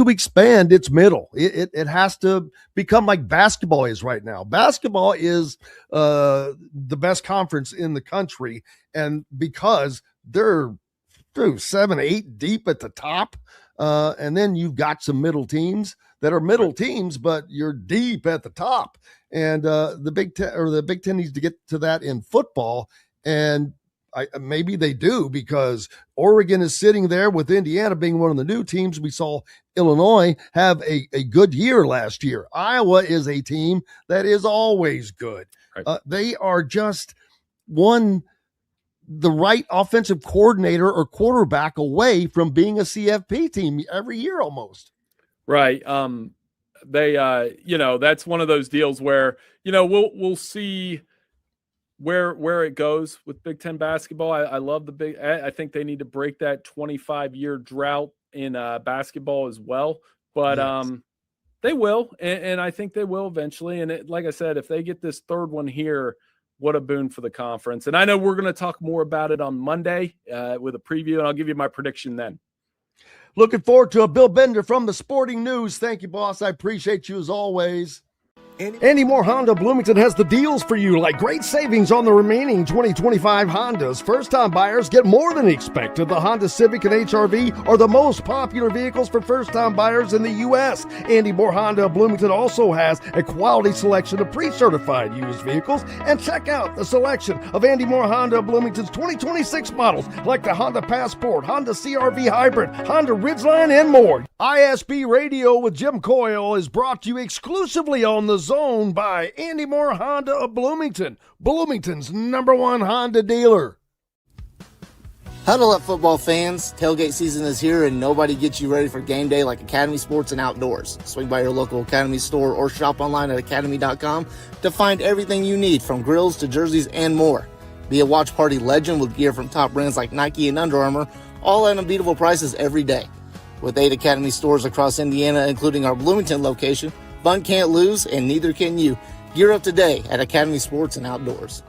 Speaker 5: expand its middle. It has to become like basketball is right now. Basketball is the best conference in the country, and because they're 7, 8 deep at the top. And then you've got some middle teams that are middle teams, but you're deep at the top. And the Big Ten needs to get to that in football. And maybe they do, because Oregon is sitting there with Indiana being one of the new teams. We saw Illinois have a good year last year. Iowa is a team that is always good. Right. They are just the right offensive coordinator or quarterback away from being a CFP team every year almost.
Speaker 10: Right. They, that's one of those deals where, we'll see where it goes with Big Ten basketball. I love I think they need to break that 25-year drought in basketball as well, but yes. They will. And I think they will eventually. And like I said, if they get this third one here, what a boon for the conference. And I know we're going to talk more about it on Monday with a preview, and I'll give you my prediction then.
Speaker 5: Looking forward to a Bill Bender from the Sporting News. Thank you, boss. I appreciate you as always. Andy Moore Honda Bloomington has the deals for you, like great savings on the remaining 2025 Hondas. First-time buyers get more than expected. The Honda Civic and HR-V are the most popular vehicles for first-time buyers in the U.S. Andy Moore Honda Bloomington also has a quality selection of pre-certified used vehicles. And check out the selection of Andy Moore Honda Bloomington's 2026 models, like the Honda Passport, Honda CR-V Hybrid, Honda Ridgeline, and more. ISB Radio with Jim Coyle is brought to you exclusively on the Zone by Andy Moore Honda of Bloomington, Bloomington's #1 Honda dealer.
Speaker 6: Huddle up, football fans. Tailgate season is here, and nobody gets you ready for game day like Academy Sports and Outdoors. Swing by your local Academy store or shop online at academy.com to find everything you need, from grills to jerseys and more. Be a watch party legend with gear from top brands like Nike and Under Armour, all at unbeatable prices every day. With 8 Academy stores across Indiana, including our Bloomington location, fun can't lose, and neither can you. Gear up today at Academy Sports and Outdoors.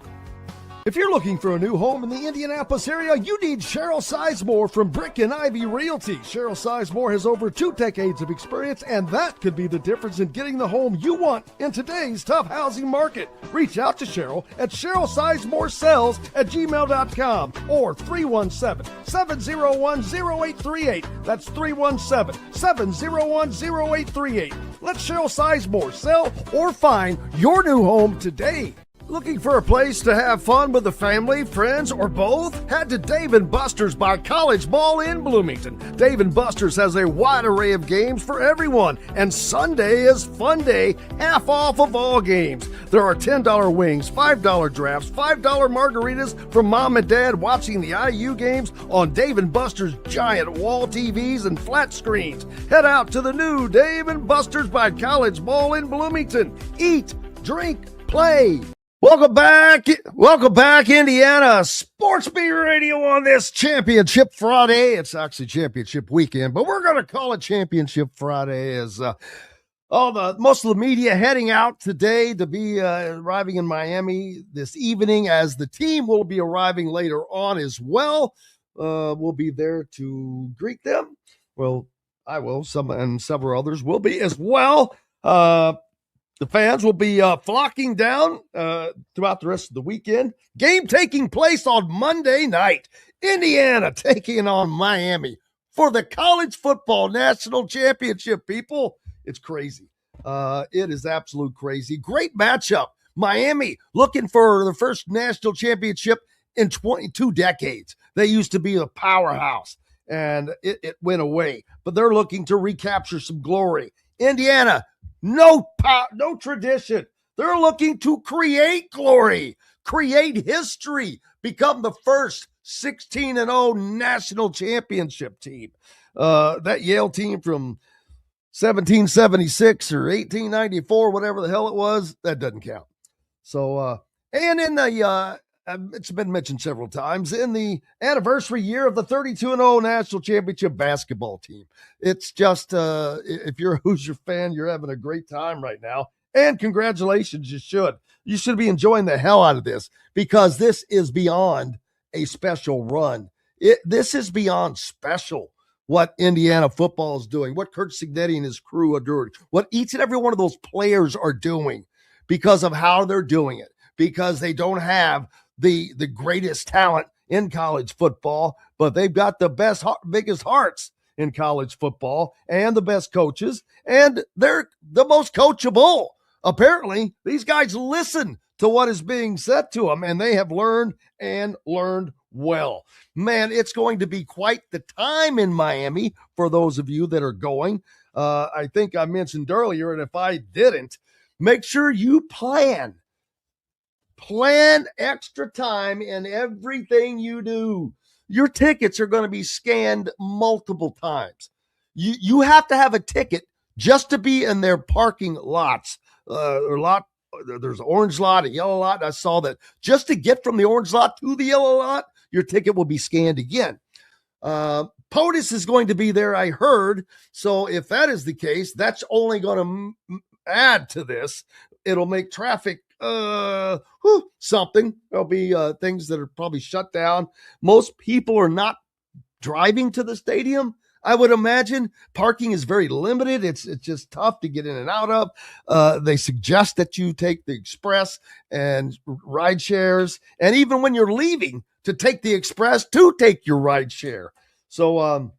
Speaker 5: If you're looking for a new home in the Indianapolis area, you need Cheryl Sizemore from Brick and Ivy Realty. Cheryl Sizemore has over 2 decades of experience, and that could be the difference in getting the home you want in today's tough housing market. Reach out to Cheryl at CherylSizemoreSells@gmail.com or 317-701-0838. That's 317-701-0838. Let Cheryl Sizemore sell or find your new home today. Looking for a place to have fun with the family, friends, or both? Head to Dave & Buster's by College Mall in Bloomington. Dave & Buster's has a wide array of games for everyone, and Sunday is fun day, half off of all games. There are $10 wings, $5 drafts, $5 margaritas for mom and dad watching the IU games on Dave & Buster's giant wall TVs and flat screens. Head out to the new Dave & Buster's by College Mall in Bloomington. Eat, drink, play. Welcome back, Indiana Sports Beat Radio on this Championship Friday. It's actually Championship Weekend, but we're going to call it Championship Friday as most of the media heading out today to be arriving in Miami this evening, as the team will be arriving later on as well. We'll be there to greet them. Well, I will. And several others will be as well. The fans will be flocking down throughout the rest of the weekend. Game taking place on Monday night. Indiana taking on Miami for the College Football National Championship, people. It's crazy. It is absolute crazy. Great matchup. Miami looking for the first national championship in 22 decades. They used to be a powerhouse, and it went away. But they're looking to recapture some glory. Indiana, no tradition. They're looking to create glory, create history, become the first 16-0 national championship team. That Yale team from 1776 or 1894, whatever the hell it was, that doesn't count. So, and in the, it's been mentioned several times, in the anniversary year of the 32-0 national championship basketball team. It's just, if you're a Hoosier fan, you're having a great time right now. And congratulations, you should. You should be enjoying the hell out of this, because this is beyond a special run. This is beyond special, what Indiana football is doing, what Kurt Signetti and his crew are doing, what each and every one of those players are doing, because of how they're doing it, because they don't have the greatest talent in college football, but they've got the biggest hearts in college football and the best coaches, and they're the most coachable. Apparently, these guys listen to what is being said to them, and they have learned and learned well. Man, it's going to be quite the time in Miami for those of you that are going. I think I mentioned earlier, and if I didn't, make sure you plan extra time in everything you do. Your tickets are going to be scanned multiple times. You have to have a ticket just to be in their parking lots. There's an orange lot, a yellow lot. I saw that just to get from the orange lot to the yellow lot, your ticket will be scanned again. POTUS is going to be there, I heard. So if that is the case, that's only going to add to this. It'll make traffic something. There'll be things that are probably shut down. Most people are not driving to the stadium, I would imagine. Parking is very limited. It's just tough to get in and out of. They suggest that you take the express and ride shares, and even when you're leaving, to take the express to take your ride share. So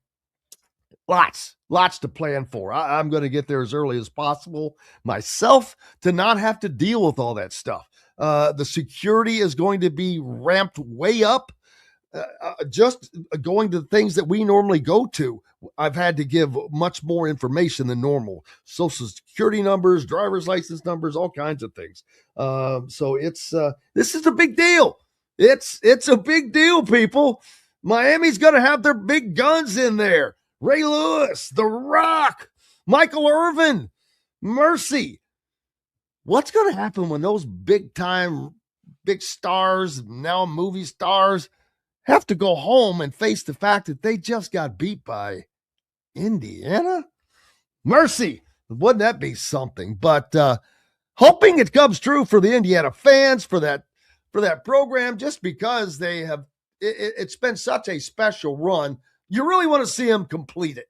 Speaker 5: lots to plan for. I'm going to get there as early as possible myself to not have to deal with all that stuff. The security is going to be ramped way up. Just going to the things that we normally go to, I've had to give much more information than normal. Social security numbers, driver's license numbers, all kinds of things. So this is a big deal. It's a big deal, people. Miami's going to have their big guns in there. Ray Lewis, The Rock, Michael Irvin, Mercy. What's going to happen when those big stars, now movie stars, have to go home and face the fact that they just got beat by Indiana? Mercy. Wouldn't that be something? But hoping it comes true for the Indiana fans, for that for that program just because they have it's been such a special run. You really want to see them complete it.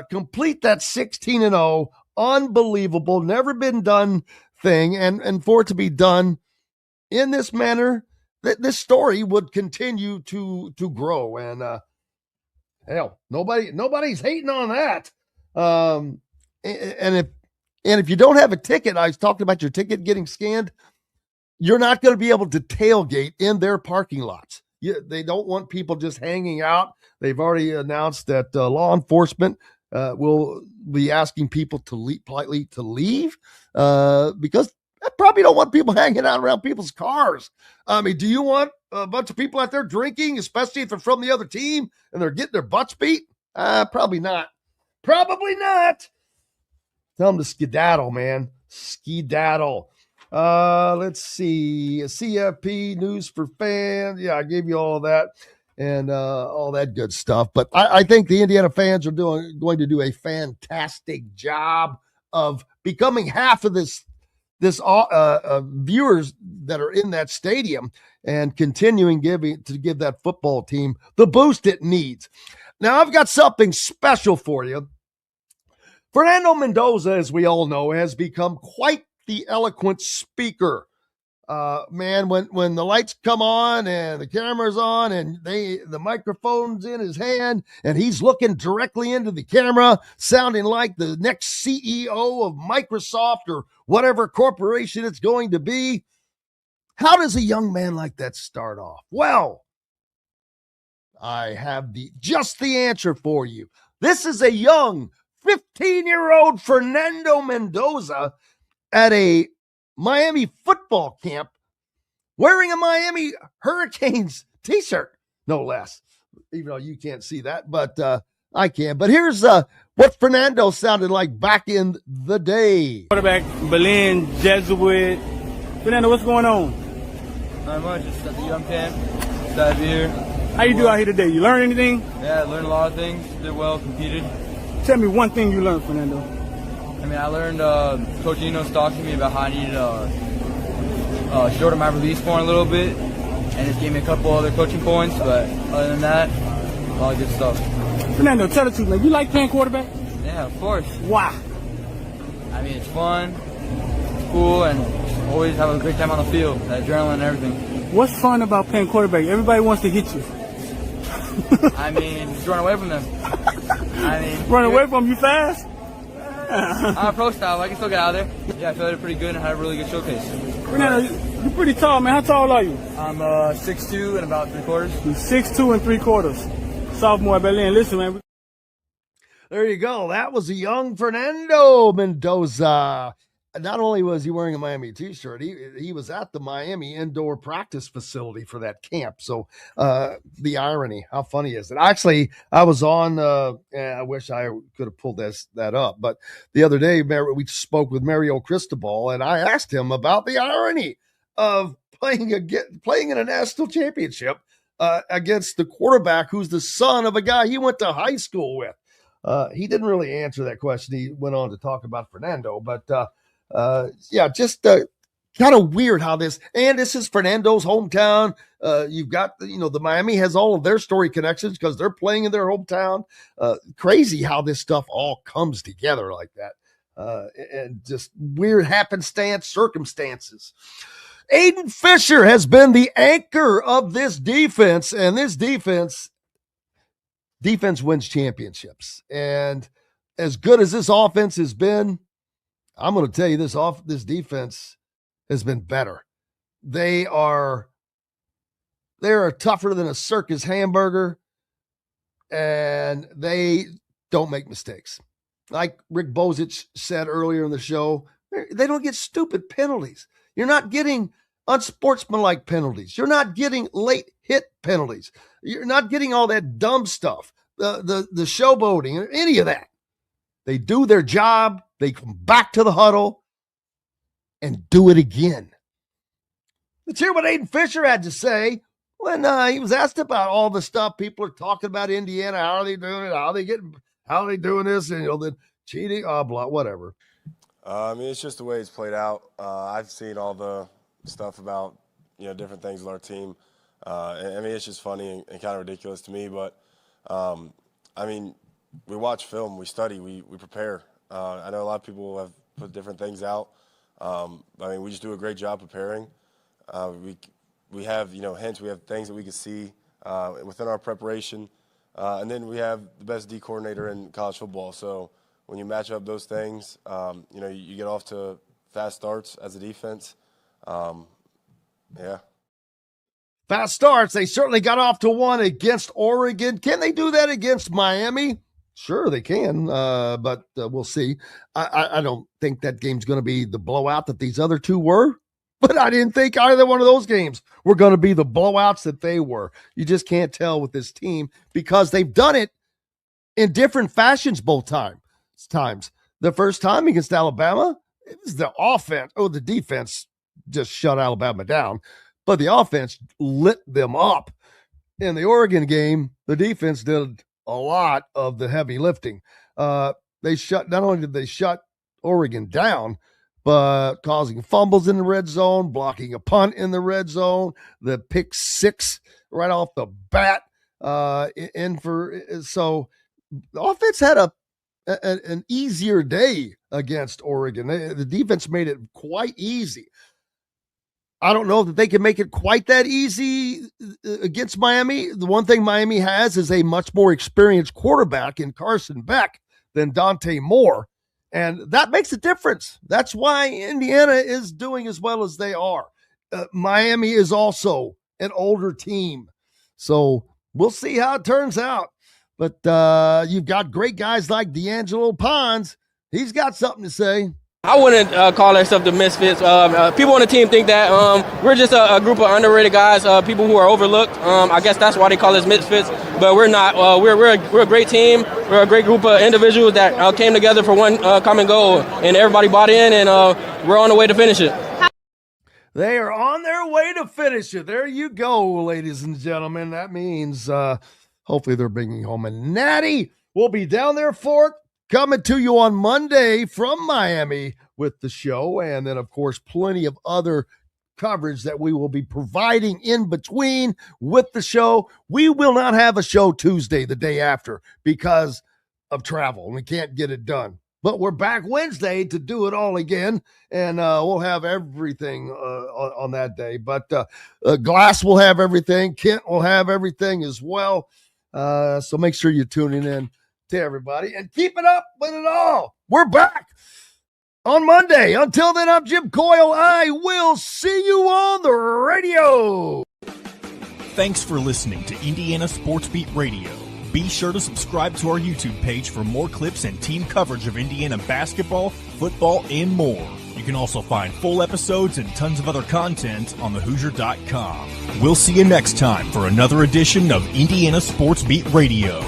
Speaker 5: Complete that 16-0, unbelievable, never been done thing, and for it to be done in this manner, this story would continue to grow. And hell, nobody's hating on that. And if you don't have a ticket, I was talking about your ticket getting scanned, you're not going to be able to tailgate in their parking lots. They don't want people just hanging out. They've already announced that law enforcement will be asking people politely to leave because I probably don't want people hanging out around people's cars. I mean, do you want a bunch of people out there drinking, especially if they're from the other team and they're getting their butts beat? Probably not. Probably not. Tell them to skedaddle, man. Skedaddle. Let's see. CFP news for fans. Yeah, I gave you all that and all that good stuff. But I think the Indiana fans are going to do a fantastic job of becoming half of this viewers that are in that stadium and continuing to give that football team the boost it needs. Now, I've got something special for you. Fernando Mendoza, as we all know, has become quite the eloquent speaker. Man, when the lights come on and the camera's on and the microphone's in his hand and he's looking directly into the camera, sounding like the next CEO of Microsoft or whatever corporation it's going to be. How does a young man like that start off? Well, I have just the answer for you. This is a young 15-year-old Fernando Mendoza at a Miami football camp wearing a Miami Hurricanes t-shirt, no less, even though you can't see that, but I can. But here's what Fernando sounded like back in the day.
Speaker 11: Quarterback, Berlin, Jesuit. Fernando, what's going on?
Speaker 12: Not much, just at the young camp, just out here.
Speaker 11: How you do out here today? You learn anything?
Speaker 12: Yeah, I learned a lot of things, did well, competed.
Speaker 11: Tell me one thing you learned, Fernando.
Speaker 12: I mean, I learned Coach Eno's talked to me about how I needed to shorten my release point a little bit, and just gave me a couple other coaching points, but other than that, a lot of good stuff.
Speaker 11: Fernando, tell the truth, man. You like playing quarterback?
Speaker 12: Yeah, of course.
Speaker 11: Why?
Speaker 12: I mean, it's fun, it's cool, and always have a great time on the field, that adrenaline and everything.
Speaker 11: What's fun about playing quarterback? Everybody wants to hit you.
Speaker 12: I mean, just run away from them.
Speaker 11: Run away from you fast?
Speaker 12: I'm a pro style, I can still get out of there. Yeah, I feel pretty good and had a really good showcase.
Speaker 11: Fernando, you're pretty tall, man. How tall are you?
Speaker 12: I'm 6'2" and about 3/4.
Speaker 11: You're 6'2" and 3/4. Sophomore at Berlin. Listen, man.
Speaker 5: There you go. That was a young Fernando Mendoza. Not only was he wearing a Miami t-shirt, he was at the Miami indoor practice facility for that camp. So the irony, how funny is it? Actually, I was on, I wish I could have pulled that up, but the other day we spoke with Mario Cristobal and I asked him about the irony of playing in a national championship against the quarterback who's the son of a guy he went to high school with. He didn't really answer that question. He went on to talk about Fernando, but just kind of weird how this is Fernando's hometown. You've got, the Miami has all of their story connections because they're playing in their hometown. Crazy how this stuff all comes together like that. And just weird happenstance circumstances. Aiden Fisher has been the anchor of this defense, and this defense wins championships. And as good as this offense has been, I'm going to tell you this defense has been better. They are tougher than a circus hamburger, and they don't make mistakes. Like Rick Bozich said earlier in the show, they don't get stupid penalties. You're not getting unsportsmanlike penalties. You're not getting late hit penalties. You're not getting all that dumb stuff, the showboating, or any of that. They do their job. They come back to the huddle and do it again. Let's hear what Aiden Fisher had to say when he was asked about all the stuff people are talking about Indiana. How are they doing it? How are they doing this? And the cheating, blah, whatever.
Speaker 13: I mean, it's just the way it's played out. I've seen all the stuff about different things with our team. I mean, it's just funny and kind of ridiculous to me, but I mean, we watch film, we study, we prepare. I know a lot of people have put different things out. I mean, we just do a great job preparing. We have, hints, we have things that we can see within our preparation. And then we have the best D coordinator in college football. So when you match up those things, you get off to fast starts as a defense. Yeah.
Speaker 5: Fast starts. They certainly got off to one against Oregon. Can they do that against Miami? Sure, they can, but we'll see. I don't think that game's going to be the blowout that these other two were, but I didn't think either one of those games were going to be the blowouts that they were. You just can't tell with this team because they've done it in different fashions both times. The first time against Alabama, it was the offense. The defense just shut Alabama down, but the offense lit them up. In the Oregon game, the defense did a lot of the heavy lifting. Not only did they shut Oregon down, but causing fumbles in the red zone, blocking a punt in the red zone, the pick six right off the bat. So the offense had an easier day against Oregon. The defense made it quite easy. I don't know that they can make it quite that easy against Miami. The one thing Miami has is a much more experienced quarterback in Carson Beck than Dante Moore, and that makes a difference. That's why Indiana is doing as well as they are. Miami is also an older team, so we'll see how it turns out. But you've got great guys like D'Angelo Pons. He's got something to say.
Speaker 14: I wouldn't call ourselves the misfits. People on the team think that we're just a group of underrated guys, people who are overlooked. I guess that's why they call us misfits, but we're not. We're a great team. We're a great group of individuals that came together for one common goal, and everybody bought in, and we're on the way to finish it.
Speaker 5: They are on their way to finish it. There you go, ladies and gentlemen. That means hopefully they're bringing home a natty. We'll be down there for it. Coming to you on Monday from Miami with the show, and then, of course, plenty of other coverage that we will be providing in between with the show. We will not have a show Tuesday, the day after, because of travel, and we can't get it done. But we're back Wednesday to do it all again, and we'll have everything on that day. But Glass will have everything. Kent will have everything as well. So make sure you're tuning in to everybody and keep it up with it all. We're back on Monday. Until then, I'm Jim Coyle. I will see you on the radio.
Speaker 15: Thanks for listening to Indiana Sports Beat Radio. Be sure to subscribe to our YouTube page for more clips and team coverage of Indiana basketball, football, and more. You can also find full episodes and tons of other content on thehoosier.com. We'll see you next time for another edition of Indiana Sports Beat Radio.